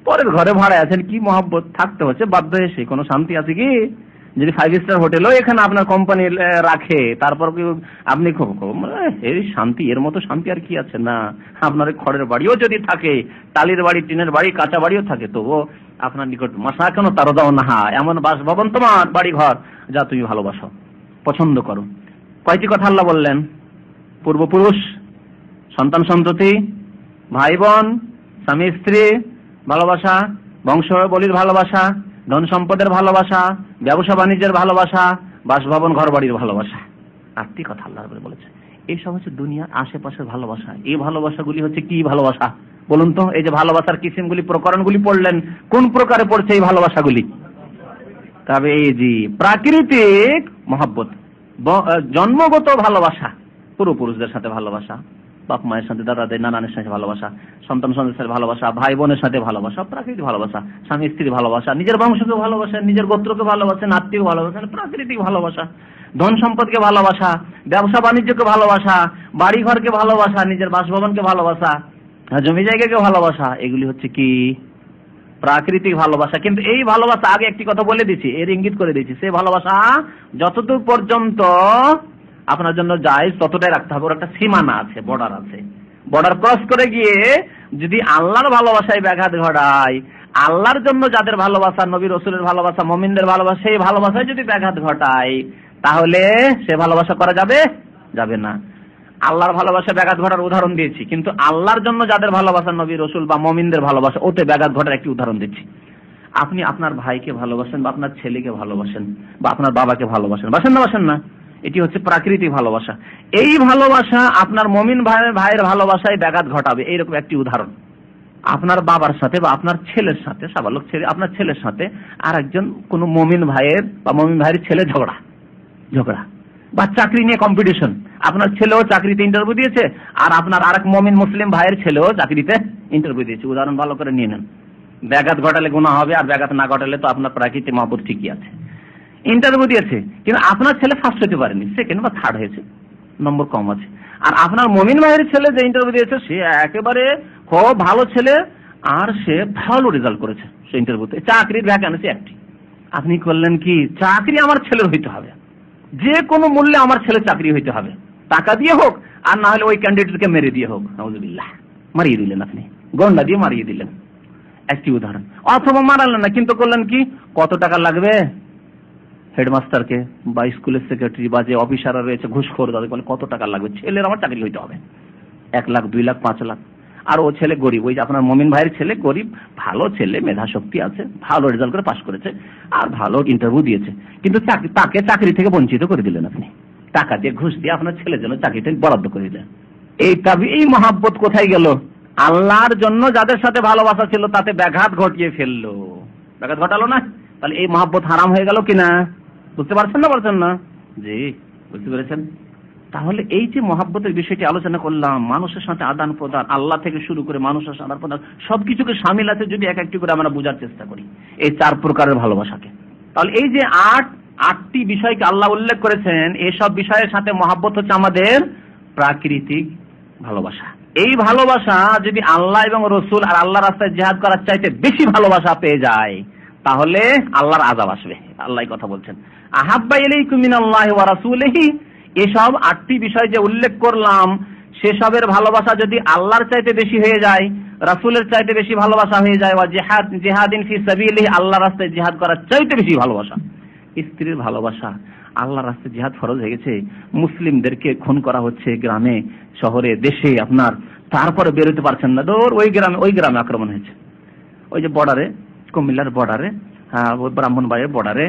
পরের ঘরে ভাড়া আছেন, কি মহব্বত, থাকতে হচ্ছে বাধ্য এসে, কোনো শান্তি আছে কি? যদি 5 স্টার হোটেলও এখানে আপনার কোম্পানি রাখে, তারপর আপনি এই শান্তি, এর মতো শান্তি আর কি আছে? না, আপনার খড়ের বাড়িও যদি থাকে, টালির বাড়ি, টিনের বাড়ি, কাঁচা বাড়িও থাকে, তবুও আপনার নিকট মাসাকিন তারদাউনাহা, এমন বাসভবন, তোমার বাড়ি ঘর যা তুমি ভালোবাসো, পছন্দ করো। কয়টি কথা আল্লাহ বললেন? পূর্বপুরুষ, সন্তান সন্ততি, ভাই বোন, স্বামী স্ত্রী ভালোবাসা, বংশবলির ভালোবাসা, ধন সম্পদের ভালোবাসা, ব্যবসা বাণিজ্যের ভালোবাসা, বাসভবন ঘর বাড়ির ভালোবাসা। 8টি কথা আল্লাহ বলেছে। এইসব হচ্ছে দুনিয়ার আশেপাশের ভালোবাসা। এই ভালোবাসাগুলি হচ্ছে কি ভালোবাসা বলুন তো? এই যে ভালোবাসার কিসিমগুলি, প্রকরণগুলি পড়লেন, কোন প্রকারে পড়ছে এই ভালোবাসাগুলি? তবে এই যে প্রাকৃতিক মহব্বত, জন্মগত ভালোবাসা, পূর্বপুরুষদের সাথে ভালোবাসা, বাপ মায়ের সাথে, দাদাদের, নানানের সাথে ভালোবাসা, সন্তান সন্তানের সাথে ভালোবাসা, ভাই বোনের সাথে ভালোবাসা, প্রাকৃতিক ভালোবাসা, স্বামী স্ত্রীর ভালোবাসা, নিজের বংশকে ভালোবাসা, নিজের গোত্রকে ভালোবাসা, আত্মীয় ভালোবাসা, প্রাকৃতিক ভালোবাসা, ধন সম্পদকে ভালোবাসা, ব্যবসা বাণিজ্যকে ভালোবাসা, বাড়ি ঘরকে ভালোবাসা, নিজের বাসভবনকে ভালোবাসা, জমি জায়গাকে ভালোবাসা, এগুলি হচ্ছে কি প্রাকৃতিক ভালোবাসা। কিন্তু এই ভালোবাসা, আগে একটি কথা বলে দিচ্ছি, এর ইঙ্গিত করে দিচ্ছি, সেই ভালোবাসা যতদূর পর্যন্ত আপনার জন্য জায়েজ ততটাই রাখতে হবে। ওর একটা সীমানা আছে, বর্ডার আছে। বর্ডার ক্রস করে গিয়ে যদি আল্লাহর ভালোবাসায় ব্যাঘাত ঘটায়, আল্লাহর জন্য যাদের ভালোবাসা, নবী রাসূলের ভালোবাসা, মুমিনদের ভালোবাসা, সেই ভালোবাসায় যদি ব্যাঘাত ঘটায়, তাহলে সে ভালোবাসা করা যাবে না। আল্লাহর ভালোবাসা ব্যাঘাত ঘটার উদাহরণ দিয়েছি, কিন্তু আল্লাহর জন্য যাদের ভালোবাসা, নবী রাসূল বা মুমিনদের ভালোবাসা, ওতে ব্যাঘাত ঘটার একটি উদাহরণ দিচ্ছি। আপনি আপনার ভাইকে ভালোবাসেন, বা আপনার ছেলেকে ভালোবাসেন, বা আপনার বাবাকে ভালোবাসেন, বাসেন না? এটি হচ্ছে প্রাকৃতিক ভালোবাসা। এই ভালোবাসা আপনার মুমিন ভাইয়ের ভালোবাসায় ব্যাঘাত ঘটাবে, এইরকম একটি উদাহরণ। আপনার বাবার সাথে বা আপনার ছেলের সাথে, সাবালক ছেলে, আপনার ছেলের সাথে আর একজন কোন মুমিন ভাইয়ের বা মুমিন ভাইয়ের ছেলে ঝগড়া, বা চাকরি নিয়ে কম্পিটিশন, আপনার ছেলেও চাকরিতে ইন্টারভিউ দিয়েছে, আর আপনার আরেক মুমিন মুসলিম ভাইয়ের ছেলেও চাকরিতে ইন্টারভিউ দিয়েছে। উদাহরণ ভালো করে নিয়ে নেন। ব্যাঘাত ঘটালে গুনাহ হবে, আর ব্যাঘাত না ঘটালে তো আপনার প্রাকৃতিক মহব্বত ঠিকই আছে। ইন্টারভিউ দিয়েছে, কিন্তু আপনার ছেলে ফার্স্ট হতে পারেনি, সেকেন্ড বা থার্ড হয়েছে, নম্বর কম আছে। আর আপনার মুমিন ভাইয়ের ছেলে যে ইন্টারভিউ দিয়েছে, সে একেবারে খুব ভালো ছেলে, আর সে ভালো রেজাল্ট করেছে সে ইন্টারভিউতে, চাকরির ভ্যাকান্সি একটি। আপনি করলেন কি, চাকরি আমার ছেলের হইতে হবে, যে কোনো মূল্যে আমার ছেলে চাকরি হইতে হবে, টাকা দিয়ে হোক, আর না হলে ওই ক্যান্ডিডেটকে মেরে দিয়ে হোক, নাউযুবিল্লাহ, মারিয়ে দিলেন, আপনি গন্ডা দিয়ে মারিয়ে দিলেন, একটি উদাহরণ। অথবা মারালেন না, কিন্তু করলেন কি, কত টাকা লাগবে হেডমাস্টারকে বা স্কুলের সেক্রেটারি বা যে অফিসাররা রয়েছে ঘুষখোর, তাদের বলে কত টাকা লাগবে, ছেলের আমার চাকরি হইতে হবে, 1 লাখ, 2 লাখ, 5 লাখ। আর ও ছেলে গরিব, ওই যে আপনার মুমিন ভাইয়ের ছেলে গরিব, ভালো ছেলে, মেধা শক্তি আছে, ভালো রেজাল্ট করে পাশ করেছে, আর ভালো ইন্টারভিউ দিয়েছে, কিন্তু তাকে চাকরি থেকে বঞ্চিত করে দিলেন আপনি, টাকা দিয়ে, ঘুষ দিয়ে আপনার ছেলের জন্য চাকরিটা বরাদ্দ করে দিলেন। এই মহব্বত কোথায় গেল? আল্লাহর জন্য যাদের সাথে ভালোবাসা ছিল তাতে ব্যাঘাত ঘটিয়ে ফেললো। ব্যাঘাত ঘটালো না? তাহলে এই মহব্বত হারাম হয়ে গেল কিনা? বুঝতে পারছেন না বলছেন না? জি, বুঝতে পেরেছেন। তাহলে এই যে মহব্বতের বিষয়টি আলোচনা করলাম, মানুষের সাথে আদান প্রদান, আল্লাহ থেকে শুরু করে মানুষের সাথে আদান প্রদান সবকিছুকে শামিল আছে যদি এক একটি করে আমরা বোঝার চেষ্টা করি এই 4 প্রকারের ভালোবাসাকে, তাহলে এই যে আটটি বিষয়কে আল্লাহ উল্লেখ করেছেন, এসব বিষয়ের সাথে মহব্বত হচ্ছে আমাদের প্রাকৃতিক ভালোবাসা। এই ভালোবাসা যদি আল্লাহ এবং রসুল আর আল্লাহ রাস্তায় জিহাদ করার চাইতে বেশি ভালোবাসা পেয়ে যায় তাহলে আল্লাহর আযাব আসবে। আল্লাহ কথা বলছেন, আহাব্বা ইলাইকুম মিনাল্লাহি ওয়া রাসূলিহি। এসব 8টি বিষয় যে উল্লেখ করলাম সেসবের ভালোবাসা যদি আল্লাহর চাইতে বেশি হয়ে যায়, রাসূলের চাইতে বেশি ভালোবাসা হয়ে যায়, ওয়া জিহাদিন ফি সাবিলিহি, আল্লাহর রাস্তায় জিহাদ করার চাইতে বেশি ভালোবাসা। স্ত্রীর ভালোবাসা, আল্লাহর রাস্তায় জিহাদ ফরজ হয়ে গেছে, মুসলিমদেরকে খুন করা হচ্ছে গ্রামে শহরে দেশে আপনার, তারপরে বেরোতে পারছেন না, দৌড় ওই গ্রামে আক্রমণ হয়েছে, ওই যে বর্ডারে, কুমিল্লার বর্ডারে, ব্রাহ্মণবাড়িয়ার বর্ডারে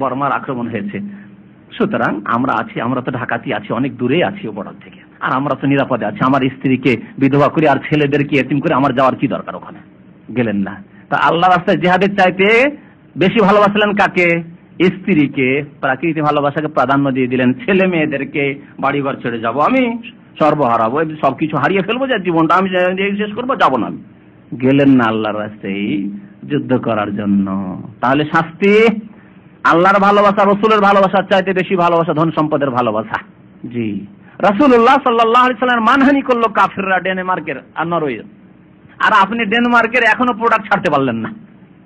বর্মার আক্রমণ হয়েছে। সুতরাং আমরা তো ঢাকাতে আছি, অনেক দূরে আছি ও বর্ডার থেকে, আর আমরা তো নিরাপদে আছি, আমার স্ত্রীকে বিধবা করে আর ছেলেদেরকে এতিম করে আমার যাওয়ার কি দরকার, ওখানে গেলেন না। তা আল্লাহ রাস্তায় জিহাদের চাইতে বেশি ভালোবাসলেন কাকে? স্ত্রীকে। প্রাকৃতিক ভালোবাসাকে প্রাধান্য দিয়ে দিলেন, ছেলে মেয়েদেরকে বাড়িঘর ছেড়ে যাব, আমি সর্বহারাবো, সবকিছু হারিয়ে ফেলবো, যে জীবনটা আমি শেষ করবো, যাবো না। গেলেন না আল্লাহর রাস্তায় যুদ্ধ করার জন্য, তাহলে শাস্তি আল্লাহর ভালোবাসা রসুলের ভালোবাসার চাইতে বেশি ভালোবাসা ধন সম্পদের ভালোবাসা। জি, রাসূলুল্লাহ সাল্লাল্লাহু আলাইহি ওয়াসাল্লাম মানহানি করলো কাফিররা ডেনমার্কের আর নরওয়ের, আর আপনি ডেনমার্কের এখনো প্রোডাক্ট ছাড়তে পারলেন না,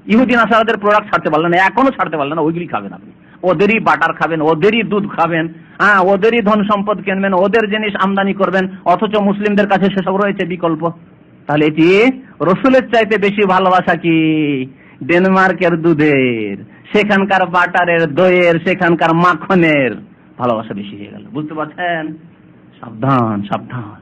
ইহুদি নাসারাদের প্রোডাক্ট ছাড়তে পারলেন না, এখনো ছাড়তে পারলেন না, ওইগুলি খাবেন আপনি, ওদেরই বাটার খাবেন, ওদেরই দুধ খাবেন, হ্যাঁ ওদেরই ধন সম্পদ কিনবেন, ওদের জিনিস আমদানি করবেন, অথচ মুসলিমদের কাছে সেসব রয়েছে বিকল্প। তাহলে এটি রসুলের চাইতে বেশি ভালোবাসা কি ডেনমার্কের দুধের, সেখানকার বাটারের, দইয়ের, সেখানকার মাখনের ভালোবাসা বেশি হয়ে গেল। বুঝতে পারছেন? সাবধান সাবধান।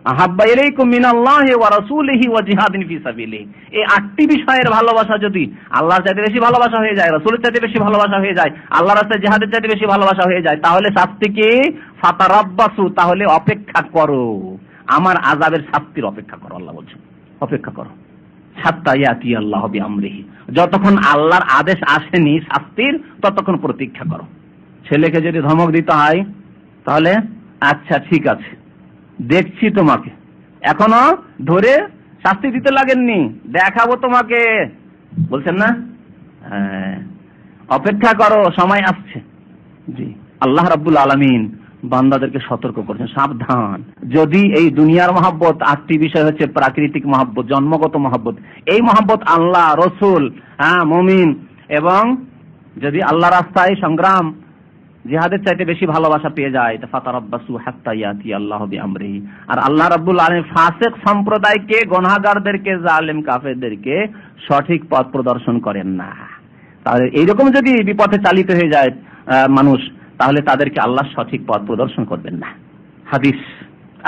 আহাব্বা ইলাইকুম মিনাল্লাহি ওয়া রাসূলিহি ওয়া জিহাদিন ফি সাবিলিহি, এই 8টি বিষয়ের ভালোবাসা যদি আল্লাহর চাইতে বেশি ভালোবাসা হয়ে যায়, রাসূলের চাইতে বেশি ভালোবাসা হয়ে যায়, আল্লাহর রাস্তায় জিহাদের চাইতে বেশি ভালোবাসা হয়ে যায়, তাহলে শাস্তি কি? ফাতারাব্বাসু, তাহলে অপেক্ষা করো, আমার আযাবের শাস্তির অপেক্ষা করো। আল্লাহ বলছেন অপেক্ষা করো, হাত্তা ইয়াতি আল্লাহু বিআমরিহি, যতক্ষণ আল্লাহর আদেশ আসেনি শাস্তির ততক্ষণ প্রতীক্ষা করো। ছেলেকে যদি ধমক দিতে হয় তাহলে আচ্ছা ঠিক আছে দেখছি তোমাকে, এখনো ধরে শাস্তি দিতে লাগেননি, দেখাবো তোমাকে, বলছেন না? অপেক্ষা করো, সময় আসছে। জি, আল্লাহ রাব্বুল আলামিন বান্দাদেরকে সতর্ক করছেন, সাবধান। যদি এই দুনিয়ার মহব্বত, 8টি বিষয় হচ্ছে প্রাকৃতিক মহব্বত, জন্মগত মহব্বত, এই মহব্বত আল্লাহ, রসুল, মুমিন এবং যদি আল্লাহ রাস্তায় সংগ্রাম জিহাদের চাইতে বেশি ভালোবাসা পেয়ে যায়, ফাতারাব্বাসু হাত্তা ইয়াতি আল্লাহু বিআমরিহি। আর আল্লাহ রাব্বুল আলামিন ফাসিক সম্প্রদায়কে, গুনাহগারদেরকে, জালেম কাফেরদেরকে সঠিক পথ প্রদর্শন করেন না। তাহলে এইরকম যদি বিপথে চালিত হয়ে যায় মানুষ, তাহলে তাদেরকে আল্লাহ সঠিক পথ প্রদর্শন করবেন না। হাদিস,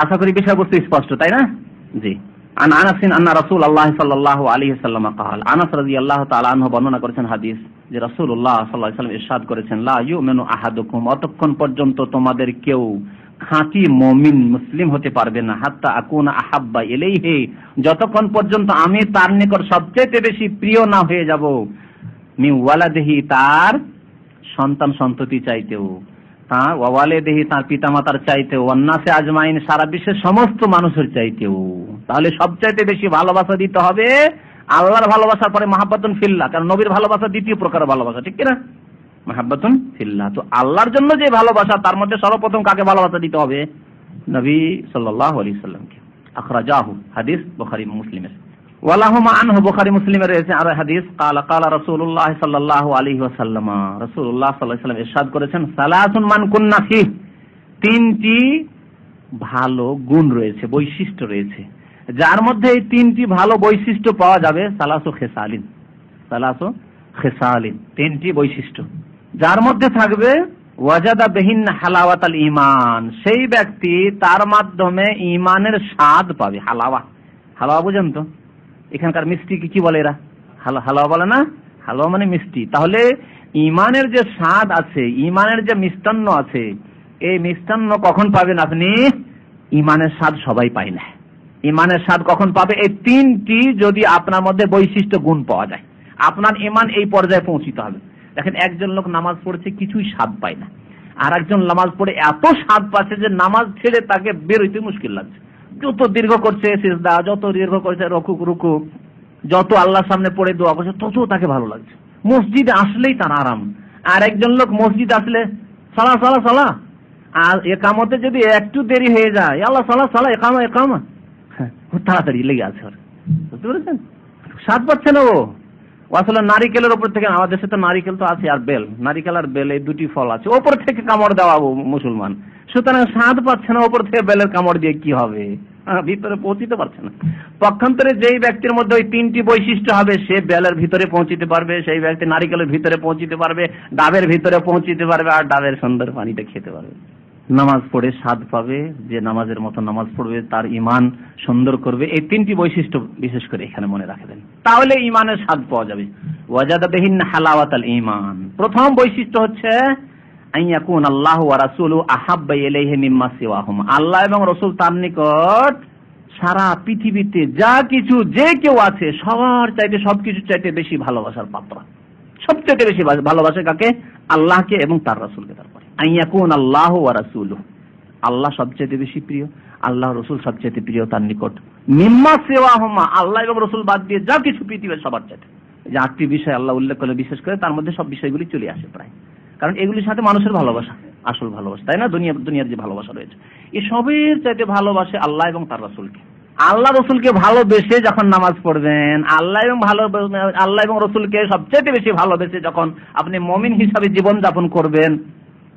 আশা করি বিষয়বস্তু স্পষ্ট, তাই না? জি। আন আনাস আন্না রাসূলুল্লাহ সাল্লাল্লাহু আলাইহি ওয়াসাল্লাম قال, আনাস রাদিয়াল্লাহু তাআলা আনহু বর্ণনা করেছেন হাদিস, যে রাসূলুল্লাহ সাল্লাল্লাহু আলাইহি ওয়াসাল্লাম ইরশাদ করেছেন, লা ইউমিনু আহাদুকুম, অতক্ষণ পর্যন্ত তোমাদের কেউ খাঁটি মুমিন মুসলিম হতে পারবে না, হাত্তা আকুনা আহাব্বা ইলাইহি, যতক্ষণ পর্যন্ত আমি তার নিকট সবচেয়ে বেশি প্রিয় না হয়ে যাব, মিন ওয়ালাদিহি, তার সন্তান সন্ততি চাইতেও, তার ওয়ালিদিহি, তার পিতামাতার চাইতেও, ওয়ান্নাসে আজমাইন, সারা বিশ্বের সমস্ত মানুষের চাইতেও। তাহলে সবচাইতে বেশি ভালোবাসা দিতে হবে আল্লাহর ভালোবাসার পরে মাহাব্বাতুন ফিল্লাহ, কারণ নবীর ভালোবাসা দ্বিতীয় প্রকারের ভালোবাসা, ঠিক কিনা? মাহাব্বাতুন ফিল্লাহ। তো আল্লাহর জন্য যে ভালোবাসা, তার মধ্যে সর্বপ্রথম কাকে ভালোবাসা দিতে হবে? নবী সাল্লাল্লাহু আলাইহি সাল্লামকে। আখরাজাহু, হাদিস বুখারী মুসলিমের। ওয়ালাহুমা আনহু, বুখারী মুসলিমে রয়েছে আর হাদিস, ক্বালা ক্বালা রাসূলুল্লাহ সাল্লাল্লাহু আলাইহি ওয়াসাল্লাম, রাসূলুল্লাহ সাল্লাল্লাহু আলাইহি ওয়াসাল্লাম ইরশাদ করেছেন, সালাসুন মান কুন্না ফি, 3টি ভালো গুণ রয়েছে, বৈশিষ্ট্য রয়েছে, যার মধ্যে এই 3টি ভালো বৈশিষ্ট্য পাওয়া যাবে। সালাসু খেসালিন, 3টি বৈশিষ্ট্য যার মধ্যে থাকবে, ওয়াজাদা বিহিন হালাওয়াতাল ঈমান, সেই ব্যক্তি তার মাধ্যমে ঈমানের স্বাদ পাবে। হালাওয়া বুঝেন তো? এখানকার মিষ্টিকে কি বলে এরা? হালাওয়া বলে না? হালুয়া মানে মিষ্টি। তাহলে ঈমানের যে স্বাদ আছে, ঈমানের যে মিষ্টান্ন আছে, এই মিষ্টান্ন কখন পাবেন আপনি? ঈমানের স্বাদ সবাই পায় না। ঈমানের স্বাদ কখন পাবে? এই 3টি যদি আপনার মধ্যে বৈশিষ্ট্য গুণ পাওয়া যায়। আপনার ঈমান এই পর্যায়ে পৌঁছিতে হবে। দেখেন, একজন লোক নামাজ পড়ছে, কিছুই স্বাদ পায় না, আর একজন নামাজ পড়ে এত স্বাদ পাচ্ছে যে নামাজ ছেড়ে তাকে বেরোইতে মুশকিল লাগছে। যত দীর্ঘ করছে সিজদা, যত দীর্ঘ করছে রুকু, যত আল্লাহর সামনে পড়ে দোয়া করছে, তত তাকে ভালো লাগছে। মসজিদে আসলেই তার আরাম। আর একজন লোক মসজিদ আসলে সালা সালা সালা, আর একামতে যদি একটু দেরি হয়ে যায়, আল্লাহ সালা সালা একামা একামা, হ্যাঁ, তাড়াতাড়ি লেগে আছে। বুঝতে পেরেছেন? স্বাদ পাচ্ছে না ও। আসলে নারিকেলের উপর থেকে, আমাদের দেশে তো নারিকেল তো আছে, আর বেল, নারিকেল আর বেল এই দুটি ফল আছে, ওপর থেকে কামড় দেওয়া মুসলমান, সুতরাং স্বাদ পাচ্ছে না, ওপর থেকে বেলের কামড় দিয়ে কি হবে, ভিতরে পৌঁছিতে পারছে না। পক্ষান্তরে যেই ব্যক্তির মধ্যে ওই তিনটি বৈশিষ্ট্য হবে, সে বেলের ভিতরে পৌঁছিতে পারবে, সেই ব্যক্তি নারিকেলের ভিতরে পৌঁছিতে পারবে, ডাবের ভিতরে পৌঁছিতে পারবে, আর ডাবের সুন্দর পানিটা খেতে পারবে। নামাজ পড়ে স্বাদ পাবে, যে নামাজের মতো নামাজ পড়বে তার ঈমান সুন্দর করবে। এই তিনটি বৈশিষ্ট্য বিশেষ করে এখানে মনে রাখবেন, তাহলে ঈমানের স্বাদ পাওয়া যাবে। ওয়াজাদা বিহিন হালাওয়াতাল ঈমান। প্রথম বৈশিষ্ট্য হচ্ছে আইয়াকুন আল্লাহু ওয়া রাসূলুহু আহাব্বা ইলাইহি মিম্মা সিওয়াহুম। আল্লাহ এবং রাসূল তার নিকট সারা পৃথিবীতে যা কিছু যে কেউ আছে সবার চাইতে, সবকিছু চাইতে বেশি ভালোবাসার পাত্র। সবচেয়ে বেশি ভালোবাসে কাকে? আল্লাহকে এবং তার রাসূলকে। তারপরে আইয়াকুন আল্লাহু ওয়া রাসূলুহু, আল্লাহ সবচেয়ে বেশি প্রিয়, আল্লাহ রাসূল সবচেয়ে প্রিয় তার নিকট। মিম্মা সিওয়াহুমা, আল্লাহ এবং রাসূল বাদ দিয়ে যা কিছু পৃথিবীর সবার চাইতে। যে 8টি বিষয় আল্লাহ উল্লেখ করে, বিশেষ করে তার মধ্যে সব বিষয়গুলি চলে আসে প্রায়, কারণ এগুলির সাথে মানুষের ভালোবাসা, আসল ভালোবাসা, তাই না? দুনিয়ার যে ভালোবাসা রয়েছে, এই সবের চাইতে ভালোবাসে আল্লাহ এবং তার রাসূলকে। আল্লাহ রসুলকে ভালোবেসে যখন নামাজ পড়বেন, আল্লাহ এবং রসুলকে সবচেয়ে বেশি ভালোবেসে যখন আপনি মুমিন হিসাবে জীবন যাপন করবেন,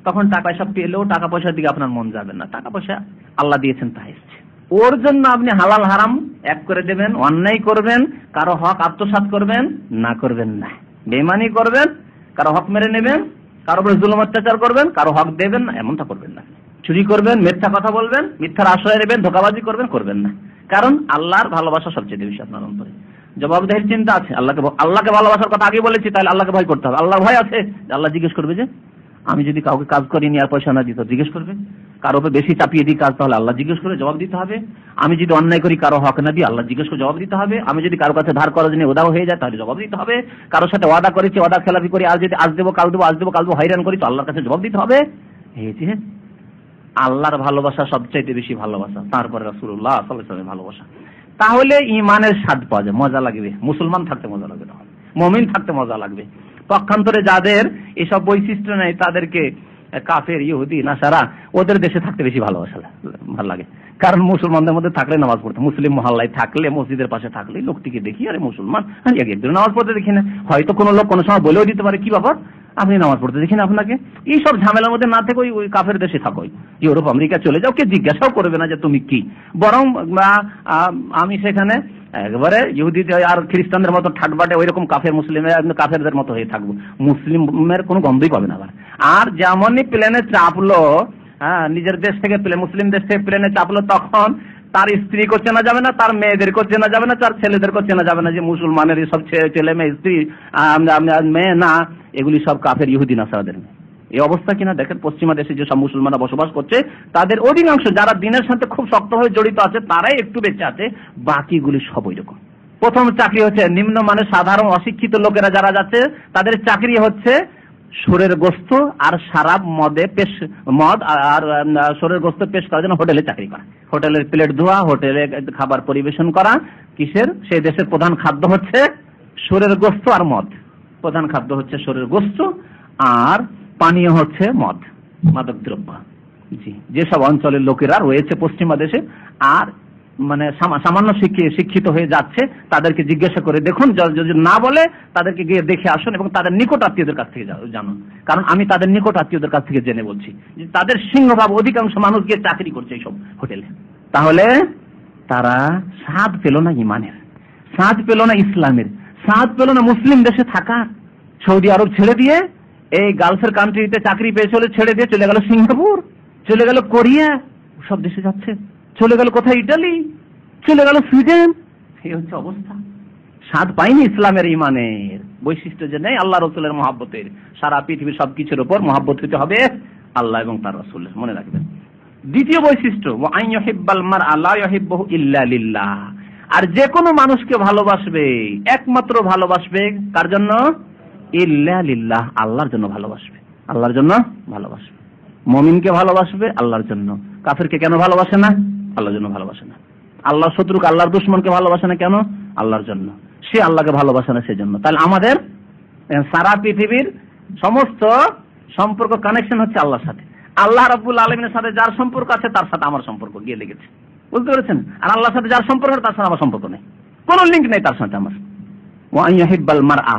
তখন টাকা পয়সা পেলেও টাকা পয়সার দিকে আপনার মন যাবে না। টাকা পয়সা আল্লাহ দিয়েছেন, তা এসছে, ওর জন্য আপনি হালাল হারাম এক করে দেবেন, অন্যায় করবেন, কারো হক আত্মসাৎ করবেন না, বেঈমানি করবেন, কারো হক মেরে নেবেন, কারো উপর জুলুম অত্যাচার করবেন, কারো হক দেবেন না, এমনটা করবেন না। চুরি করবেন, মিথ্যা কথা বলবেন, মিথ্যার আশ্রয় নেবেন, ধোঁকাবাজি করবেন না। কারণ আল্লাহর ভালোবাসা সবচেয়ে বেশি আপনার অন্তরে। জবাবদেহির চিন্তা আছে, আল্লাহকে ভালোবাসার কথা আগে বলেছি, তাহলে আল্লাহকে ভয় করতে হবে। আল্লাহর ভয় আছে, আল্লাহ জিজ্ঞেস করবে যে আমি যদি কাউকে কাজ করিনি আর পয়সা না দিই, তো জিজ্ঞেস করবে। কারো উপর বেশি চাপিয়ে দিই কাজ, তাহলে আল্লাহ জিজ্ঞেস করে জবাব দিতে হবে। আমি যদি অন্যায় করি, কারো হক না দিই, আল্লাহ জিজ্ঞেস করে জবাব দিতে হবে। আমি যদি কারো কাছে ধার করার জন্য ওদাও হয়ে যায়, তাহলে জবাব দিতে হবে। কারোর সাথে ওয়াদা করেছি, ওয়াদা খেলাপি করি, আর যদি আজ দেবো কাল দেবো হয়রান করি, তো আল্লাহর কাছে জবাব দিতে হবে। আল্লাহর ভালোবাসা সবচাইতে বেশি ভালোবাসা, তারপরে রাসূলুল্লাহ সাল্লাল্লাহু আলাইহি ওয়াসাল্লামের ভালোবাসা। তাহলে ঈমানের স্বাদ পাওয়া যায়, মজা লাগবে। মুসলমান থাকতে মজা লাগবে, মুমিন থাকতে মজা লাগবে। পক্ষান্তরে যাদের এসব বৈশিষ্ট্য নেই, তাদেরকে কাফের, ইহুদি, নাসারা, ওদের দেশে থাকতে বেশি ভালো লাগে। কারণ মুসলমানদের মধ্যে থাকলে নামাজ পড়তে, মুসলিম মহল্লায় থাকলে, মসজিদের পাশে থাকলে লোকটিকে দেখি, আরে মুসলমান, একদিন নামাজ পড়তে দেখি না। হয়তো কোনো লোক কোনো সময় বলেও দিতে পারে, কি ব্যাপার আপনি নামাজ পড়তে দেখি না আপনাকে। এইসব ঝামেলার মধ্যে না থেকে ওই কাফের দেশে থাকো, ইউরোপ আমেরিকা চলে যাও, কে জিজ্ঞাসাও করবে না যে তুমি কি। বরং আমি সেখানে একেবারে ইহুদি আর খ্রিস্টানদের মতো ঠাটবাটে ওই রকম কাফেরদের মতো হয়ে থাকবো, মুসলিমের কোনো গন্ধই পাবে না। আর যেমনই প্লেনে চাপলো, নিজের দেশ থেকে মুসলিম দেশ থেকে প্লেনে চাপলো, তখন তার স্ত্রীকে চেনা যাবে না, তার মেয়েদেরকে চেনা যাবে না, তার ছেলেদেরকে চেনা যাবে না যে মুসলমানের সব ছেলে মেয়ে, স্ত্রী মেয়ে না, এগুলি সব কাফের, ইহুদি নাসারাদের। এই অবস্থা কিনা দেখেন, পশ্চিমা দেশে যেসব মুসলমানরা বসবাস করছে, তাদের অধিকাংশ যারা দিনের সাথে খুব শক্তভাবে জড়িত আছে, তারাই একটু বেঁচে আছে, বাকিগুলি সব ওই রকম। প্রথম চাকরি হচ্ছে নিম্নমানের সাধারণ অশিক্ষিত লোকেরা যারা যাচ্ছে, তাদের চাকরি হচ্ছে সুরের গোস্ত আর শারাব, মদ আর সুরের গোস্ত পেশ করার জন্য হোটেলে চাকরি করা, হোটেলের প্লেট ধোয়া, হোটেলে খাবার পরিবেশন করা। কিসের? সেই দেশের প্রধান খাদ্য হচ্ছে সুরের গোস্ত আর মদ। প্রধান খাদ্য হচ্ছে সুরের গোস্ত, আর পানীয় হচ্ছে মদ, মাদক দ্রব্য। জি, যেসব অঞ্চলের লোকেরা রয়েছে পশ্চিমা দেশে আর মানে সামান্য শিক্ষিত হয়ে যাচ্ছে, তাদেরকে জিজ্ঞাসা করে দেখুন, যদি না বলে তাদেরকে গিয়ে দেখে আসুন এবং তাদের নিকট আত্মীয়দের কাছ থেকে জানুন। কারণ আমি তাদের নিকট আত্মীয়দের কাছ থেকে জেনে বলছি যে তাদের সিংহভাগ অধিকাংশ মানুষ গিয়ে চাকরি করছে এইসব হোটেলে। তাহলে তারা স্বাদ পেল না ইমানের, স্বাদ পেল না ইসলামের, স্বাদ পেল না মুসলিম দেশে থাকা। সৌদি আরব ছেড়ে দিয়ে এই গালফের কান্ট্রিতে চাকরি পেয়ে ছেড়ে দিয়ে চলে গেল সিঙ্গাপুর, চলে গেল কোরিয়া, সব দেশে যাচ্ছে, চলে গেল কোথায় ইটালি, চলে গেল সুইডেন। এই হচ্ছে অবস্থা। স্বাদ পাইনি ইসলামের, ইমানের বৈশিষ্ট্য যে নেই আল্লাহ রসুলের মহাব্বতের। সারা পৃথিবীর সবকিছুর উপর মহাব্বত হতে হবে আল্লাহ এবং তার রসুলের, মনে রাখবেন। দ্বিতীয় বৈশিষ্ট্য, ওয়া আন ইউহিব্বাল মারআ লা ইউহিব্বুহু ইল্লা লিল্লাহ। আর যে কোনো মানুষকে ভালোবাসবে একমাত্র ভালোবাসবে কার জন্য? ইল্লা লিল্লাহ, আল্লাহর জন্য ভালোবাসবে, আল্লাহর জন্য ভালোবাসবে। মুমিনকে ভালোবাসবে আল্লাহর জন্য, কাফেরকে কেন ভালোবাসে না? আল্লাহর জন্য ভালোবাসে না। আল্লাহর শত্রুকে, আল্লাহর দুশমনকে ভালোবাসে না কেন? আল্লাহর জন্য। সে আল্লাহকে ভালোবাসে না সেজন্য। তাহলে আমাদের সারা পৃথিবীর সমস্ত সম্পর্ক কানেকশন হচ্ছে আল্লাহর সাথে। আল্লাহ রাব্বুল আলামিনের সাথে যার সম্পর্ক আছে তার সাথে আমার সম্পর্ক গিয়ে লেগেছে, বুঝতে পেরেছেন? আর আল্লাহর সাথে যার সম্পর্ক তার সাথে আমার সম্পর্ক নেই, কোনো লিঙ্ক নেই তার সাথে আমার। ওয়া ইউহিব্বাল মারআ,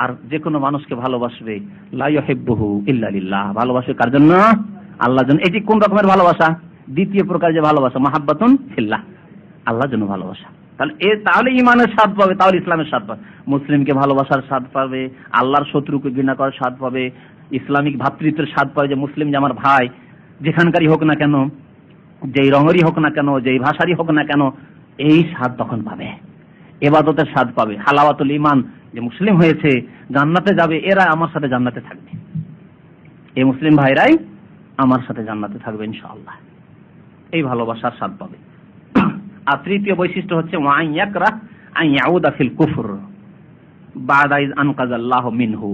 আর যে কোনো মানুষকে ভালোবাসবে লা ইউহিব্বুহু ইল্লা লিল্লাহ, ভালোবাসবে কার জন্য? আল্লাহর জন্য। এটি কোন রকমের ভালোবাসা? দ্বিতীয় প্রকার যে ভালোবাসা, মাহাব্বাতুন ফিল্লাহ, আল্লাহর জন্য ভালোবাসা। তাহলে ইমানের স্বাদ পাবে, তাহলে ইসলামের স্বাদ পাবে। মুসলিমকে ভালোবাসার স্বাদ পাবে, আল্লাহর শত্রুকে ঘৃণা করার স্বাদ পাবে, ইসলামিক ভ্রাতৃত্বের স্বাদ পাবে, যে মুসলিম যে আমার ভাই, যেখানকারই হোক না কেন, যেই রঙেরই হোক না কেন, যেই ভাষারই হোক না কেন, এই স্বাদ তখন পাবে, ইবাদতের স্বাদ পাবে। হালাওয়াতুল ঈমান, যে মুসলিম হয়েছে জান্নাতে যাবে, এরা আমার সাথে জান্নাতে থাকবে, এই মুসলিম ভাইরাই আমার সাথে জান্নাতে থাকবে ইনশাআল্লাহ, এই ভালোবাসার স্বাদ পাবে। আর তৃতীয় বৈশিষ্ট্য হচ্ছে ওয়া ইয়াকরা আন ইয়াউদা ফিল কুফর বা'দা ইয আনকাযাল্লাহু মিনহু,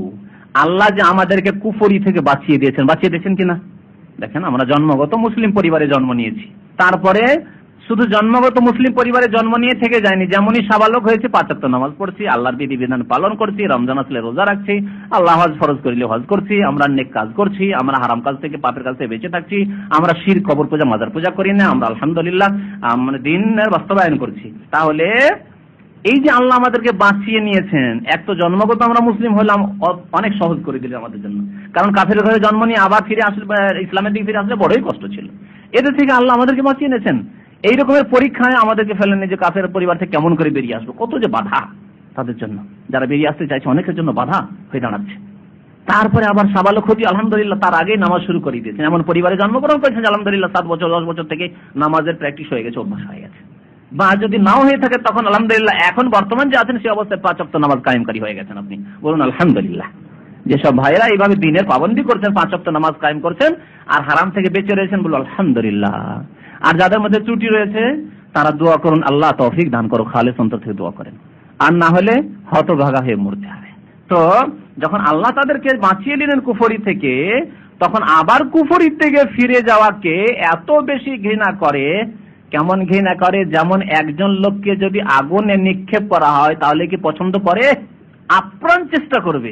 আল্লাহ যে আমাদেরকে কুফরি থেকে বাঁচিয়ে দিয়েছেন কিনা? দেখেন, আমরা জন্মগত মুসলিম পরিবারে জন্ম নিয়েছি, তারপরে শুধু জন্মগত মুসলিম পরিবারে জন্ম নিয়ে থেকে যায়নি, যেমনই সাবালক হয়েছে 5 ওয়াক্ত নামাজ পড়ছি, আল্লাহর বিধিবিধান পালন করছি, রমজান আসলে রোজা রাখছি, আল্লাহ হজ ফরজ করিলে হজ করছি, আমরা নেক কাজ করছি, আমরা হারাম কাজ থেকে, পাপের কাজ থেকে বেঁচে থাকছি, আমরা শিরক, কবর পূজা, মাজার পূজা করি না, আমরা আলহামদুলিল্লাহ মানে দিনের বাস্তবায়ন করছি। তাহলে এই যে আল্লাহ আমাদেরকে বাঁচিয়ে নিয়েছেন, এক তো জন্মগত আমরা মুসলিম হলাম, অনেক সহজ করে দিলেন আমাদের জন্য, কারণ কাফের ঘরে জন্ম নিয়ে আবার ফিরে আসলে, ইসলামের দিকে ফিরে আসলে বড়ই কষ্ট ছিল। এদের থেকে আল্লাহ আমাদেরকে বাঁচিয়ে নিয়েছেন। এই রকমের পরীক্ষায় আমাদেরকে ফেলেন যে কাফের পরিবার থেকে কেমন করে বেরিয়ে আসবো, কত যে বাধা তাদের জন্য, যারা বেরিয়ে আসতে চাইছে অনেকের জন্য বাধা হয়ে দাঁড়াচ্ছে। তারপরে আবার সাবালক হতে আলহামদুলিল্লাহ তার আগেই নামাজ শুরু করে দিয়েছেন, এমন পরিবারে জন্মগ্রহণ করেছেন আলহামদুলিল্লাহ 7 বছর 10 বছর থেকে নামাজের প্র্যাকটিস হয়ে গেছে, অভ্যাস হয়ে গেছে। বা যদি নাও হয়ে থাকে তখন আলহামদুলিল্লাহ এখন বর্তমান যে আছেন সে অবস্থায় 5 ওয়াক্ত নামাজ কায়েমকারী হয়ে গেছেন। আপনি বলুন আলহামদুলিল্লাহ। যেসব ভাইয়েরা এইভাবে দিনের পাবন্দি করছেন, 5 ওয়াক্ত নামাজ কায়েম করছেন আর হারাম থেকে বেঁচে রয়েছেন, বলুন আলহামদুলিল্লাহ। আর যাদের মধ্যে ত্রুটি রয়েছে তারা দোয়া করুন, আল্লাহ তৌফিক দান করো, খালেস অন্তর থেকে দোয়া করেন, আর না হলে হতভাগা হয়ে মরতে হবে। তো যখন আল্লাহ তাদেরকে বাঁচিয়ে নিলেন কুফরি থেকে, তখন আবার কুফরি থেকে ফিরে যাওয়াকে এত বেশি ঘৃণা করে। কেমন ঘৃণা করে? যেমন একজন লোককে যদি আগুনে নিক্ষেপ করা হয় তাহলে কি পছন্দ করে? আপ্রাণ চেষ্টা করবে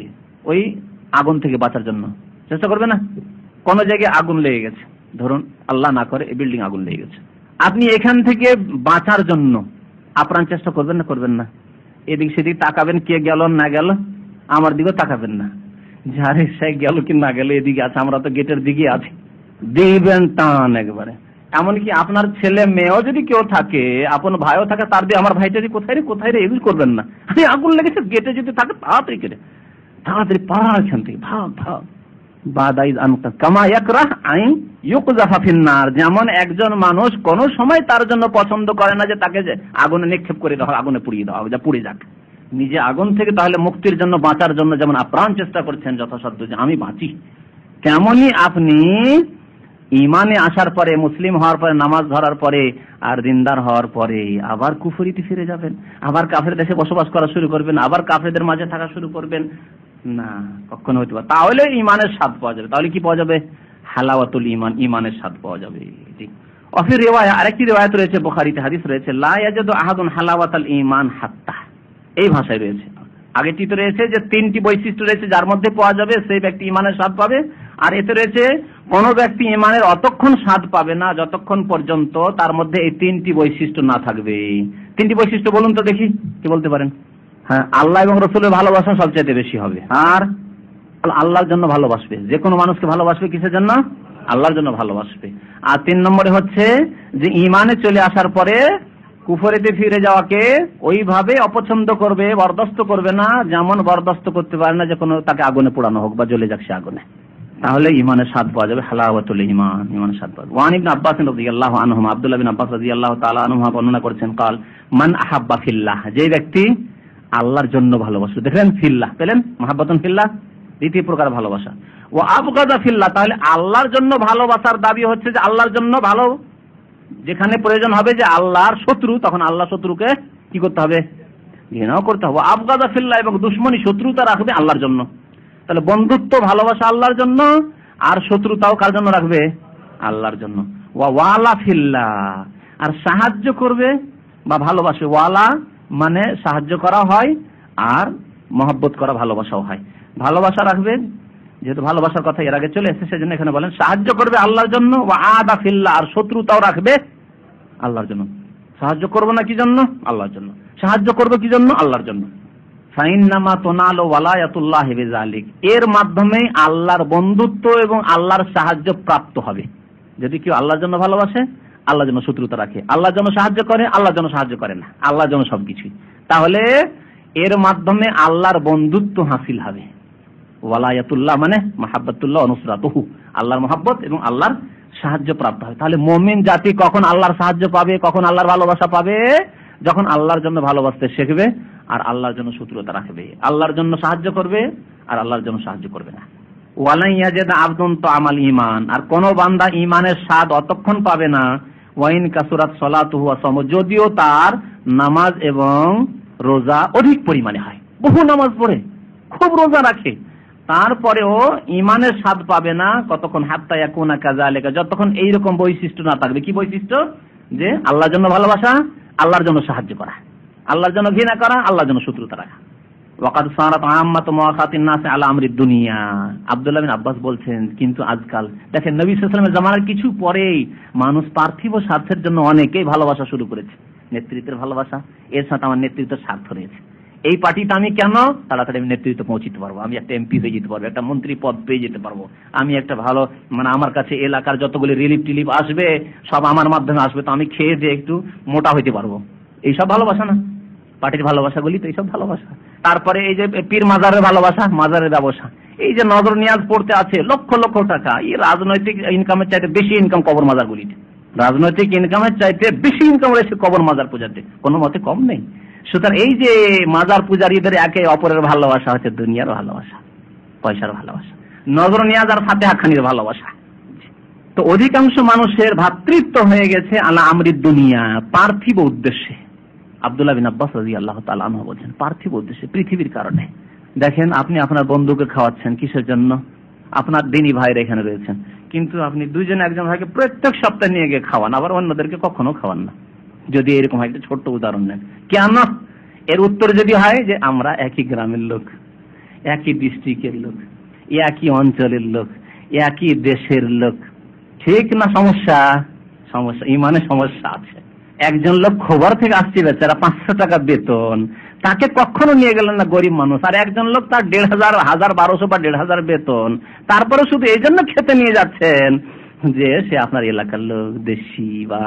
ওই আগুন থেকে বাঁচার জন্য, চেষ্টা করবে না? কোন জায়গায় আগুন লেগে গেছে, ধরুন আল্লাহ না করে এই বিল্ডিং আগুন লেগে গেছে, আপনি এখান থেকে বাঁচার জন্য আপ্রাণ চেষ্টা করবেন না? করবেন না? এদিক সেদিক তাকাবেন, কে গেল না গেল, আমার দিকে তাকাবেন না, যারে সে গেল কি না গেল, এদিকে আছে, আমরা তো গেটের দিকে আছি, দিবেন টান একবারে। এমনকি আপনার ছেলে মেয়েও যদি কেউ থাকে, আপন ভাইও থাকে, তার দিয়ে আমার ভাইটা কোথায় রে এগুলো করবেন না। আগুন লেগেছে গেটে যদি থাকে তাড়াতাড়ি কেটে তাড়াতাড়ি পাড়া এখান থেকে, ভাব ভাব। যেমন একজন মানুষ কোন সময় তার জন্য পছন্দ করে না যে তাকে আগুনে নিক্ষেপ করে দেওয়া, আগুনে পুড়িয়ে দেওয়া, যা পুড়ে যাক, নিজে আগুন থেকে তাহলে মুক্তির জন্য, বাঁচার জন্য যেমন আপ্রাণ চেষ্টা করছেন যথাসাধ্য যে আমি বাঁচি, তেমনই আপনি ইমানে আসার পরে, মুসলিম হওয়ার পরে, নামাজ ধরার পরে আর দিনদার হওয়ার পরে আবার কুফরিতে ফিরে যাবেন, আবার কাফের দেশে বসবাস করা শুরু করবেন, আবার কাফেরদের মাঝে থাকা শুরু করবেন না, কখনো হইতে পারে। তাহলে ইমানের স্বাদ পাওয়া যাবে। তাহলে কি পাওয়া যাবে? হালাওয়াতুল ঈমান, ইমানের স্বাদ পাওয়া যাবে। অফির রিওয়ায়া, আরেকটি রিওয়ায়াত রয়েছে, বুখারীতে হাদিস রয়েছে, লা ইয়াজিদু আহাদুন হালাওয়াতাল ঈমান হাত্তা, এই ভাষায় রয়েছে। আগেরটিতে রয়েছে যে 3টি বৈশিষ্ট্য রয়েছে যার মধ্যে পাওয়া যাবে সেই ব্যক্তি ইমানের স্বাদ পাবে, আর এতে রয়েছে কোন ব্যক্তি ইমানের অতক্ষণ স্বাদ পাবে না যতক্ষণ পর্যন্ত তার মধ্যে এই 3টি বৈশিষ্ট্য না থাকবে। 3টি বৈশিষ্ট্য বলুন তো দেখি, কি বলতে পারেন? হ্যাঁ, আল্লাহ এবং রসুলের ভালোবাসা সবচেয়ে বেশি হবে, আর আল্লাহর জন্য ভালোবাসবে, যে কোনো মানুষকে ভালোবাসবে কিসের জন্য? আল্লাহর জন্য ভালোবাসবে। আর 3 নম্বরে হচ্ছে যে ইমানে চলে আসার পরে কুফরিতে ফিরে যাওয়াকে ওইভাবে অপছন্দ করবে, বরদাস্ত করবে না, যেমন বরদাস্ত করতে পারে না যে কোনো তাকে আগুনে পোড়ানো হোক বা জ্বলে যাক সে আগুনে। তাহলে ইমানের স্বাদ পাওয়া যাবে, হালাওয়াতুল ঈমান, ইমানের স্বাদ পাওয়া যাবে। ওয়ান ইবনে আব্বাস রাদিয়াল্লাহু আনহুমা, আব্দুল্লাহ বিন আব্বাস রাদিয়াল্লাহু তাআলা আনহুমা বর্ণনা করেছেন, কাল মান আহাব্বা ফিল্লাহ, যে ব্যক্তি আল্লাহর জন্য ভালোবাসে, দেখেন ফিল্লাহ পেলেন, মাহাব্বাতুন ফিল্লাহ দ্বিতীয় প্রকার ভালোবাসা। ও আবগাদা ফিল্লাহ, তাহলে আল্লাহর জন্য ভালোবাসার দাবি হচ্ছে যে আল্লাহর জন্য ভালো, যেখানে প্রয়োজন হবে যে আল্লাহর শত্রু, তখন আল্লাহ শত্রুকে কি করতে হবে? ঘৃণাও করতে হবে। আবগাদা ফিল্লাহ, এবং দুশমনী শত্রুতা রাখবে আল্লাহর জন্য। তাহলে বন্ধুত্ব ভালোবাসা আল্লাহর জন্য, আর শত্রুতাও কার জন্য রাখবে? আল্লাহর জন্য। ওয়ালা ফিল্লাহ, আর সাহায্য করবে বা ভালোবাসবে। ওয়ালা মানে সাহায্য করা হয়, আর মহব্বত করা ভালোবাসাও হয়। ভালোবাসা রাখবে, যেহেতু ভালোবাসার কথা এর আগে চলে এসেছে সেজন্য এখানে বলেন সাহায্য করবে আল্লাহর জন্য। ওয়া আদা ফিল্লাহ, আর শত্রুতাও রাখবে আল্লাহর জন্য। সাহায্য করবো না কি জন্য? আল্লাহর জন্য। সাহায্য করবো কি জন্য? আল্লাহর জন্য। ফাইন্নামা তুনালু ওয়ালায়াতুল্লাহি বিযালিক, এর মাধ্যমে আল্লাহর বন্ধুত্ব এবং আল্লাহর সাহায্য প্রাপ্ত হবে। যদি কেউ আল্লাহর জন্য ভালোবাসে, আল্লাহর জন্য শত্রুতা রাখে, আল্লাহর জন্য সাহায্য করে, আল্লাহর জন্য সাহায্য করে না, আল্লাহর জন্য সবকিছুই, তাহলে এর মাধ্যমে আল্লাহর বন্ধুত্ব হাসিল হবে। ওয়ালায়াতুল্লাহ মানে মাহাব্বাতুল্লাহ ওয়া নুসরাতুহু, আল্লাহর মহব্বত এবং আল্লাহর সাহায্য প্রাপ্ত হবে। তাহলে মুমিন জাতি কখন আল্লাহর সাহায্য পাবে, কখন আল্লাহর ভালোবাসা পাবে? যখন আল্লাহর জন্য ভালোবাসতে শিখবে আর আল্লাহর জন্য শত্রুতা রাখবে, আল্লাহর জন্য সাহায্য করবে আর আল্লাহর জন্য সাহায্য করবে না। ওয়ালাই ইয়াজিদ আবদুন তা'আমাল ঈমান, আর কোন বান্দা ঈমানের স্বাদ অতক্ষণ পাবে না, ওয়াইন কাসুরাত সালাতুহু ওয়া সাওমু, যদিও তার নামাজ এবং রোজা অধিক পরিমাণে হয়, বহু নামাজ পড়ে, খুব রোজা রাখে, তারপরেও ঈমানের স্বাদ পাবে না কতক্ষণ? হাত্তা ইয়াকুনা কাযালিকা, যতক্ষণ এইরকম বৈশিষ্ট্য না থাকবে। কি বৈশিষ্ট্য? যে আল্লাহর জন্য ভালোবাসা, আল্লাহর জন্য সাহায্য করা, আল্লাহর জন্য ঘৃণা করা, আল্লাহর জন্য শত্রুতা রাখা। ওয়াকাদ সারাত আম্মাতু মুআখাতিন নাস আলা আমরিদ দুনিয়া, আব্দুল্লাহ বিন আব্বাস বলছেন, কিন্তু আজকাল দেখেন নবী সাল্লাল্লাহু আলাইহি ওয়াসাল্লামের জামানার কিছু পরেই মানুষ পার্থিব স্বার্থের জন্য অনেকেই ভালোবাসা শুরু করেছে। নেতৃত্বের ভালোবাসা, এর সাথে আমার নেতৃত্বের স্বার্থ রয়েছে, এই পার্টিতে আমি কেন তাড়াতাড়ি আমি নেতৃত্ব পৌঁছতে পারবো, আমি একটা এমপি হয়ে যেতে পারবো, একটা মন্ত্রী পদ পেয়ে যেতে পারবো, আমি একটা ভালো মানে আমার কাছে এলাকার যতগুলি রিলিফ টিলিফ আসবে সব আমার মাধ্যমে আসবে, তো আমি খেয়ে দিয়ে একটু মোটা হইতে পারবো। এইসব ভালোবাসা না? পার্টির ভালোবাসাগুলি তো এইসব ভালোবাসা। তারপরে এই যে পীর মাজারের ভালোবাসা, মাজারের ব্যবসা, এই যে নজর নিয়াজ পড়তে আছে লক্ষ লক্ষ টাকা, এই রাজনৈতিক ইনকামের চাইতে বেশি ইনকাম কবর মাজারগুলিতে, রাজনৈতিক ইনকামের চাইতে বেশি ইনকাম রয়েছে কবর মাজার পূজাতে, কোনো মতে কম নেই। সুতরাং এই যে মাজার পূজারীদের একে অপরের ভালোবাসা হচ্ছে দুনিয়ার ভালোবাসা, পয়সার ভালোবাসা, নজর নিয়াজ আর ফাতিহা খানির ভালোবাসা। তো অধিকাংশ মানুষের ভ্রাতৃত্ব হয়ে গেছে আলা আমরিদ দুনিয়া, পার্থিব উদ্দেশ্যে। আব্দুল্লাহ বিন আব্বাস রাদিয়াল্লাহু তাআলা আনহু বলেন, পার্থিব উদ্দেশ্যে, পৃথিবীর কারণে। দেখেন আপনি আপনার বন্ধুকে খাওয়াচ্ছেন কিসের জন্য? আপনার দিনী ভাইরা এখানে রয়েছেন, কিন্তু আপনি দুইজন একজন ভাইকে প্রত্যেক সপ্তাহে নিয়ে গিয়ে খাওয়ান, আবার অন্যদেরকে কখনো খাওয়ান না। যদি এরকম একটা ছোট্ট উদাহরণ নেন, কেন? এর উত্তর যদি হয় যে আমরা একই গ্রামের লোক, একই ডিস্ট্রিক্টের লোক, একই অঞ্চলের লোক, একই দেশের লোক, ঠিক না? সমস্যা, সমস্যা, ইমানে সমস্যা আছে। একজন লোক খবর থেকে আসছে, বেচারা 500 টাকা বেতন, তাকে কখনো নিয়ে গেলেন না, গরিব মানুষ। আর একজন লোক তার 1500, 1200 বা 1500 বেতন, তারপরে শুধু এই জন্য খেতে নিয়ে যাচ্ছেন যে সে আপনার এলাকার লোক, দেশি বা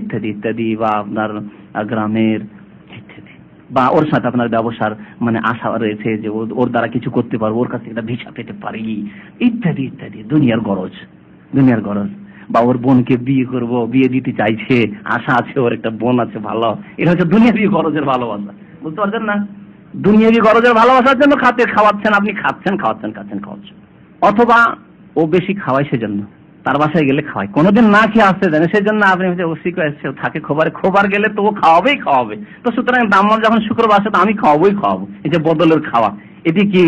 ইত্যাদি ইত্যাদি, বা আপনার গ্রামের ইত্যাদি, বা ওর সাথে আপনার ব্যবসার মানে আশা রয়েছে যে ওর দ্বারা কিছু করতে পারবো, ওর কাছে একটা ভিসা পেতে পারি, ইত্যাদি ইত্যাদি, দুনিয়ার গরজ, দুনিয়ার গরজ। বা ওর বোনকে বিয়ে করব, বিয়ে দিতে চাইছে, আশা আছে, ওর একটা বোন আছে ভালো, এটা হচ্ছে দুনিয়াবি গরজের ভালোবাসা। বুঝতে পারছেন না? দুনিয়াবি গরজের ভালোবাসার জন্য খাতে খাওয়াচ্ছেন, আপনি খাচ্ছেন, খাওয়াচ্ছেন, খাচ্ছেন, খাওয়াচ্ছেন। অথবা ও বেশি খাওয়ায় সেজন্য, তার বাসায় গেলে খাওয়ায়, কোনোদিন না খেয়ে আসতে দেন সেজন্য আপনি থাকে খোবার গেলে তো ও খাওয়াবেই খাওয়াবে। তো সুতরাং আমার যখন শুক্রবার আসে তো আমি খাওয়াবোই খাওয়াবো, এই যে বদলের খাওয়া, এটি কি?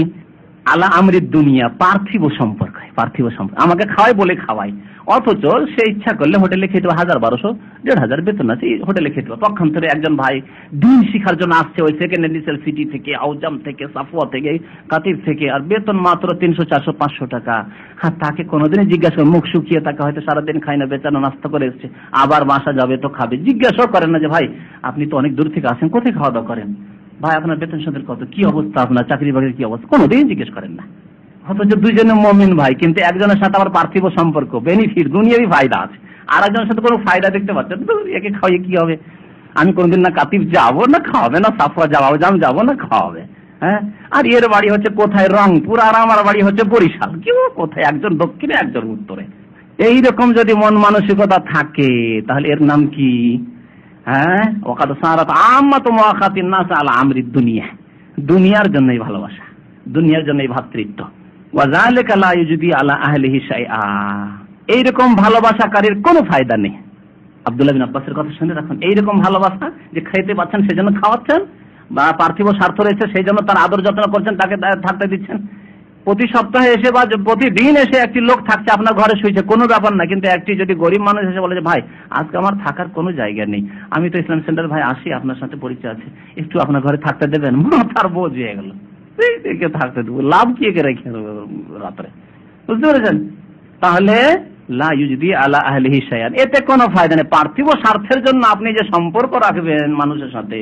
আলা আমরিদ দুনিয়া, পার্থিব সম্পর্ক, পার্থিব সম্পর্ক, আমাকে খাওয়াই বলে খাওয়াই, অথচ সে ইচ্ছা করলে হোটেলে খেতে 1000, 1200, 1500 বেতন আছে, হোটেলে খেতে। পক্ষান্তরে একজন ভাই দিন শিখার জন্য আসছে ওই সেকেন্ড ইন্ডিয়াল সিটি থেকে, আউজাম থেকে, সাফওয়া থেকে, কাতির থেকে, আর বেতন মাত্র 300, 400, 500 টাকা। হ্যাঁ, তাকে কোনোদিনই জিজ্ঞাসা করে, মুখ শুকিয়ে, তাকে হয়তো সারাদিন খাই না, বেচানো নাস্তা করে এসছে, আবার বাসা যাবে তো খাবে, জিজ্ঞাসাও করেন না যে ভাই আপনি তো অনেক দূর থেকে আসেন, কোথায় খাওয়া দাওয়া করেন, ভাই আপনার বেতন সাথে কত, কি অবস্থা, আপনার চাকরি বাকরির কি অবস্থা, কোনোদিন জিজ্ঞেস করেন না। অথচ দুইজনে মুমিন ভাই, কিন্তু একজনের সাথে আবার পার্থিব সম্পর্ক, বেনিফিট, দুনিয়াবি ফায়দা আছে, আর একজনের সাথে কোনো ফায়দা দেখতে পাচ্ছেন, একে খাওয়াইয়ে কি হবে? আমি কোনদিন না কাতিফ যাবো, না খাওয়াবে, না সাফওয়া যাবো, না খাওয়াবে। হ্যাঁ, আর এর বাড়ি হচ্ছে কোথায়? রংপুর, আর আমার বাড়ি হচ্ছে বরিশাল, কেউ কোথায়, একজন দক্ষিণে, একজন উত্তরে। এইরকম যদি মন মানসিকতা থাকে তাহলে এর নাম কি? হ্যাঁ, ওয়াকাদ সারাত আম্মাতু মুআখাতিন নাস আলা আমরিদ দুনিয়া, দুনিয়ার জন্যই ভালোবাসা, দুনিয়ার জন্যই ভ্রাতৃত্ব। ওয়াযালিকা লা ইউজদি আলা আহলিহি শাইআ, এইরকম ভালোবাসাকারীর কোনো ফায়দা নেই,
আব্দুল্লাহ বিন আব্বাসের কথা শুনে রাখুন। এইরকম ভালোবাসা যে খেতে পাচ্ছেন সেজন্য খাওয়াচ্ছেন, বা পার্থিব স্বার্থ রয়েছে সেই জন্য তার আদর যত্ন করছেন, তাকে থাকতে দিচ্ছেন। প্রতি সপ্তাহে এসে বা প্রতিদিন এসে একটি লোক থাকছে আপনার ঘরে শুয়েছে, কোনো ব্যাপার না। কিন্তু একটি যদি গরিব মানুষ এসে বলে যে ভাই আজকে আমার থাকার কোনো জায়গা নেই, আমি তো ইসলাম সেন্টার ভাই আসি, আপনার সাথে পরিচয় আছে, একটু আপনার ঘরে থাকতে দেবেন, তার বোঝ হয়ে গেল, থাকতে দেবো, লাভ কি একে রেখে রাত্রে, বুঝতে পেরেছেন? তাহলে লা ইউজদি আলা আহলিহি শাইআন, এতে কোনো ফায়দা নেই। পার্থিব স্বার্থের জন্য আপনি যে সম্পর্ক রাখবেন মানুষের সাথে,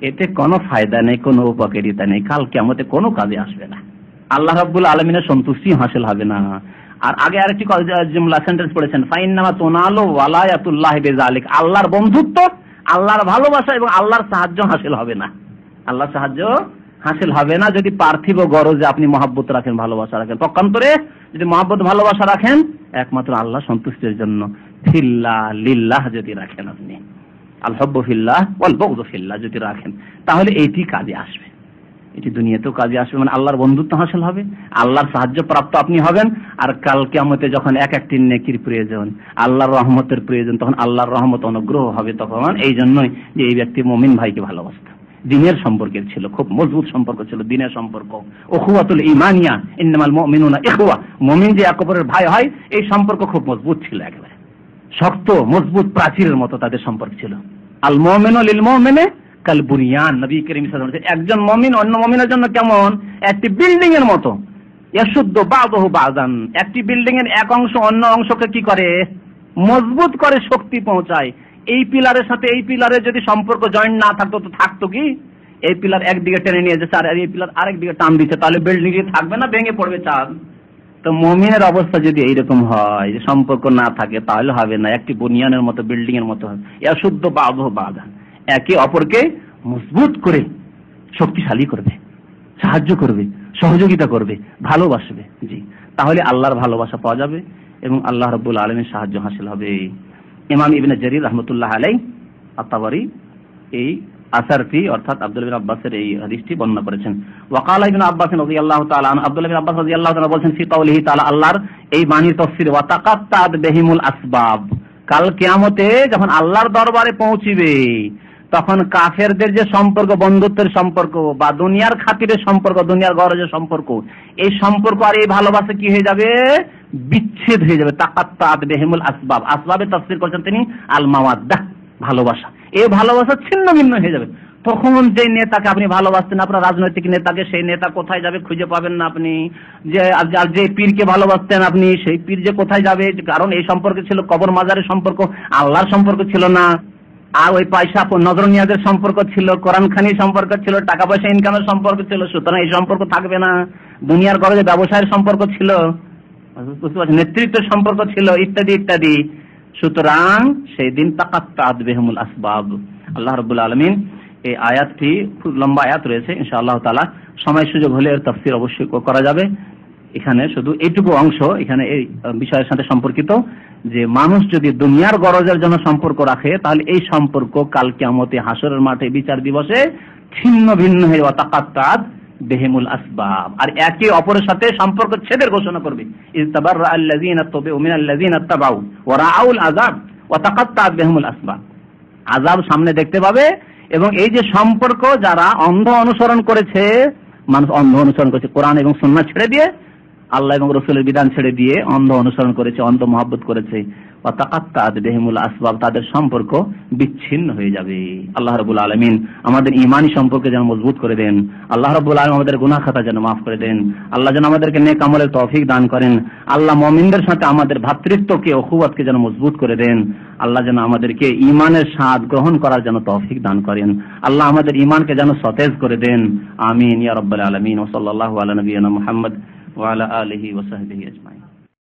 এতে কোনো ফায়দা নেই, কোনো উপকারিতা নেই, কাল কিয়ামতে কোনো কাজে আসবে না, আল্লাহ রাব্বুল আলামিনের সন্তুষ্টি হাসিল হবে না। আর আগে আরেকটি জুমলা সেন্টেন্স পড়েছেন, ফাইন্নামা তুনালু ওয়ালায়াতুল্লাহি বিযালিক, আল্লাহর বন্ধুত্ব, আল্লাহর ভালোবাসা এবং আল্লাহর সাহায্য হাসিল হবে না, আল্লাহর সাহায্য হাসিল হবে না যদি পার্থিব গরজে আপনি মহব্বত রাখেন, ভালোবাসা রাখেন। পক্ষান্তরে যদি মহব্বত ভালোবাসা রাখেন একমাত্র আল্লাহ সন্তুষ্টির জন্য, ফিল্লাহ লিল্লাহ যদি রাখেন, আপনি আল হুব্বু ফিল্লাহ ওয়াল বুগযু ফিল্লাহ যদি রাখেন, তাহলে এইটি কাজে আসবে, এটি দুনিয়াতেও কাজে আসবে। মানে আল্লাহর বন্ধুত্ব হাসিল হবে, আল্লাহর সাহায্য প্রাপ্ত আপনি হবেন। আর কাল কিয়ামতে যখন এক একটি নেকির প্রয়োজন, আল্লাহর রহমতের প্রয়োজন, তখন আল্লাহর রহমত অনুগ্রহ হবে তখন। এই জন্যই যে এই ব্যক্তি মুমিন ভাইকে ভালোবাসত, দিনের সম্পর্কের ছিল, খুব মজবুত সম্পর্ক ছিল, দিনের সম্পর্ক। উখওয়াতুল ঈমানিয়া, ইন্নামাল মুমিনুনা ইখওয়া, মুমিন যে একে অপরের ভাই হয়, এই সম্পর্ক খুব মজবুত ছিল, একেবারে শক্ত মজবুত প্রাচীরের মতো তাদের সম্পর্ক ছিল। আল মুমিনু লিল মুমিনি কাল বুনিয়ান, নবী করিম সাল্লাল্লাহু আলাইহি ওয়াসাল্লাম, একজন মুমিন অন্য মুমিনের জন্য কেমন, একটি বিল্ডিং এর মতো। ইয়াশুদ্দু বাযুহু বাযান, একটি বিল্ডিং এর এক অংশ অন্য অংশকে কি করে, মজবুত করে, শক্তি পৌঁছায়। এই পিলারের সাথে এই পিলারের যদি সম্পর্ক জয়েন্ট না থাকতো তো থাকতো কি, এই পিলার একদিকে টেনে নিয়ে যাচ্ছে আর এই পিলার আরেক দিকে টান দিচ্ছে, তাহলে বিল্ডিং থাকবে না, ভেঙে পড়বে চাঁদ। তো মুমিনের অবস্থা যদি এইরকম হয়, যে সম্পর্ক না থাকে, তাহলে হবে না, একটি বুনিয়ানের মতো, বিল্ডিং এর মতো হবে। ইয়াশুদ্দু বাযুহু বাযান, একে অপরকে মজবুত করে শক্তিশালী করবে, সাহায্য করবে, সহযোগিতা করবে, ভালোবাসবে। জি, তাহলে আল্লাহর ভালোবাসা পাওয়া যাবে এবং আল্লাহ রাব্বুল আলামিনের সাহায্য হাসিল হবে। ইমাম ইবনে জারীর রাহমাতুল্লাহ আলাইহি আত-তাবারী এই আসারটি অর্থাৎ আব্দুল্লাহ বিন আব্বাসের এই হাদিসটি বর্ণনা করেছেন। ওয়াকালা ইবনে আব্বাস রাদিয়াল্লাহু তাআলা আনহু, আব্দুল্লাহ বিন আব্বাস রাদিয়াল্লাহু তাআলা বলেন, ফি কাউলিহি তাআলা, আল্লাহর এই বাণীর তাফসীর, ওয়া তাকাত্তাত বিহিমুল আসবাব, কাল কিয়ামতে যখন আল্লাহর দরবারে পৌঁছিবে তখন কাফেরদের যে সম্পর্ক, বন্ধুত্বের সম্পর্ক বা দুনিয়ার খাতিরের সম্পর্ক, দুনিয়ার গরজের সম্পর্ক, এই সম্পর্ক আর এই ভালোবাসা কি হয়ে যাবে, বিচ্ছেদ হয়ে যাবে। তাকাত্তাত বিহিমুল আসবাব, আসবাবের তাফসীর করেছেন তিনি আল মাওয়াদ্দাহ, ভালোবাসা। এই ভালোবাসা ছিন্ন ভিন্ন হয়ে যাবে। তখন যে নেতাকে আপনি ভালোবাসতেন, আপনার রাজনৈতিক নেতাকে, সেই নেতা কোথায় যাবে খুঁজে পাবেন না আপনি। যে পীরকে ভালোবাসতেন আপনি, সেই পীর যে কোথায় যাবে, কারণ এই সম্পর্ক ছিল কবর মাজারের সম্পর্ক, আল্লাহর সম্পর্ক ছিল না। আর ওই পয়সা নজর নিয়াজের সম্পর্ক ছিল, কোরআন খানি সম্পর্ক ছিল, টাকা পয়সা ইনকামের সম্পর্ক ছিল, সুতরাং এই সম্পর্ক থাকবে না। দুনিয়ার গরজে ব্যবসায়ের সম্পর্ক ছিল, নেতৃত্বের সম্পর্ক ছিল, ইত্যাদি ইত্যাদি। সুতরাং সেই দিন তাকাত্তাত বিহিমুল আসবাব। আল্লাহ রাব্বুল আলামিন এই আয়াতটি, খুব লম্বা আয়াত রয়েছে, ইনশাআল্লাহ তাআলা সময় সুযোগ হলে এর তাফসীর অবশ্যই করা যাবে। এখানে শুধু এইটুকু অংশ এখানে এই বিষয়ের সাথে সম্পর্কিত, যে মানুষ যদি দুনিয়ার গরজের জন্য সম্পর্ক রাখে, তাহলে এই সম্পর্ক কাল কিয়ামতে হাসরের মাঠে বিচার দিবসে ছিন্ন ভিন্ন হয়ে তাকাত্তাত বিহিমুল আসবাব, আর একে অপরের সাথে সম্পর্ক ছেদের ঘোষণা করবে। ইস্তাবাররা আল্লাযীনা তাবাউ মিনাল্লাযীনা তাবাউ ওয়া রাআউল আযাব ওয়া তাকাত্তাত বিহিমুল আসবাব, আযাব সামনে দেখতে পাবে। এবং এই যে সম্পর্ক, যারা অন্ধ অনুসরণ করেছে, মানুষ অন্ধ অনুসরণ করেছে, কোরআন এবং সুন্নাহ ছেড়ে দিয়ে, আল্লাহ এবং রাসূলের বিধান ছেড়ে দিয়ে অন্ধ অনুসরণ করেছে, অন্ধ মহব্বত করেছে, ওয়া তাকাত্তাত বিহিমুল আসবাব, তাদের সম্পর্ক বিচ্ছিন্ন হয়ে যাবে। আল্লাহ রাব্বুল আলামিন আমাদের ঈমানি সম্পর্কে যেন মজবুত করে দেন, আল্লাহ রাব্বুল আলামিন আমাদের গুনাহ খাতা যেন মাফ করে দেন, আল্লাহ যেন আমাদেরকে নেক আমলের তৌফিক দান করেন, আল্লাহ মুমিনদের সাথে আমাদের ভ্রাতৃত্বকে, উখুওয়াতকে যেন মজবুত করে দেন, আল্লাহ যেন আমাদেরকে ঈমানের স্বাদ গ্রহণ করার জন্য তৌফিক দান করেন, আল্লাহ আমাদের ঈমানকে যেন সতেজ করে দেন। আমিন ইয়া রাব্বাল আলামিন। ওয়া সাল্লাল্লাহু আলা নবিয়িনা মুহাম্মদ ওয়া আলা আলিহি ওয়া সাহবিহি আজমাইন।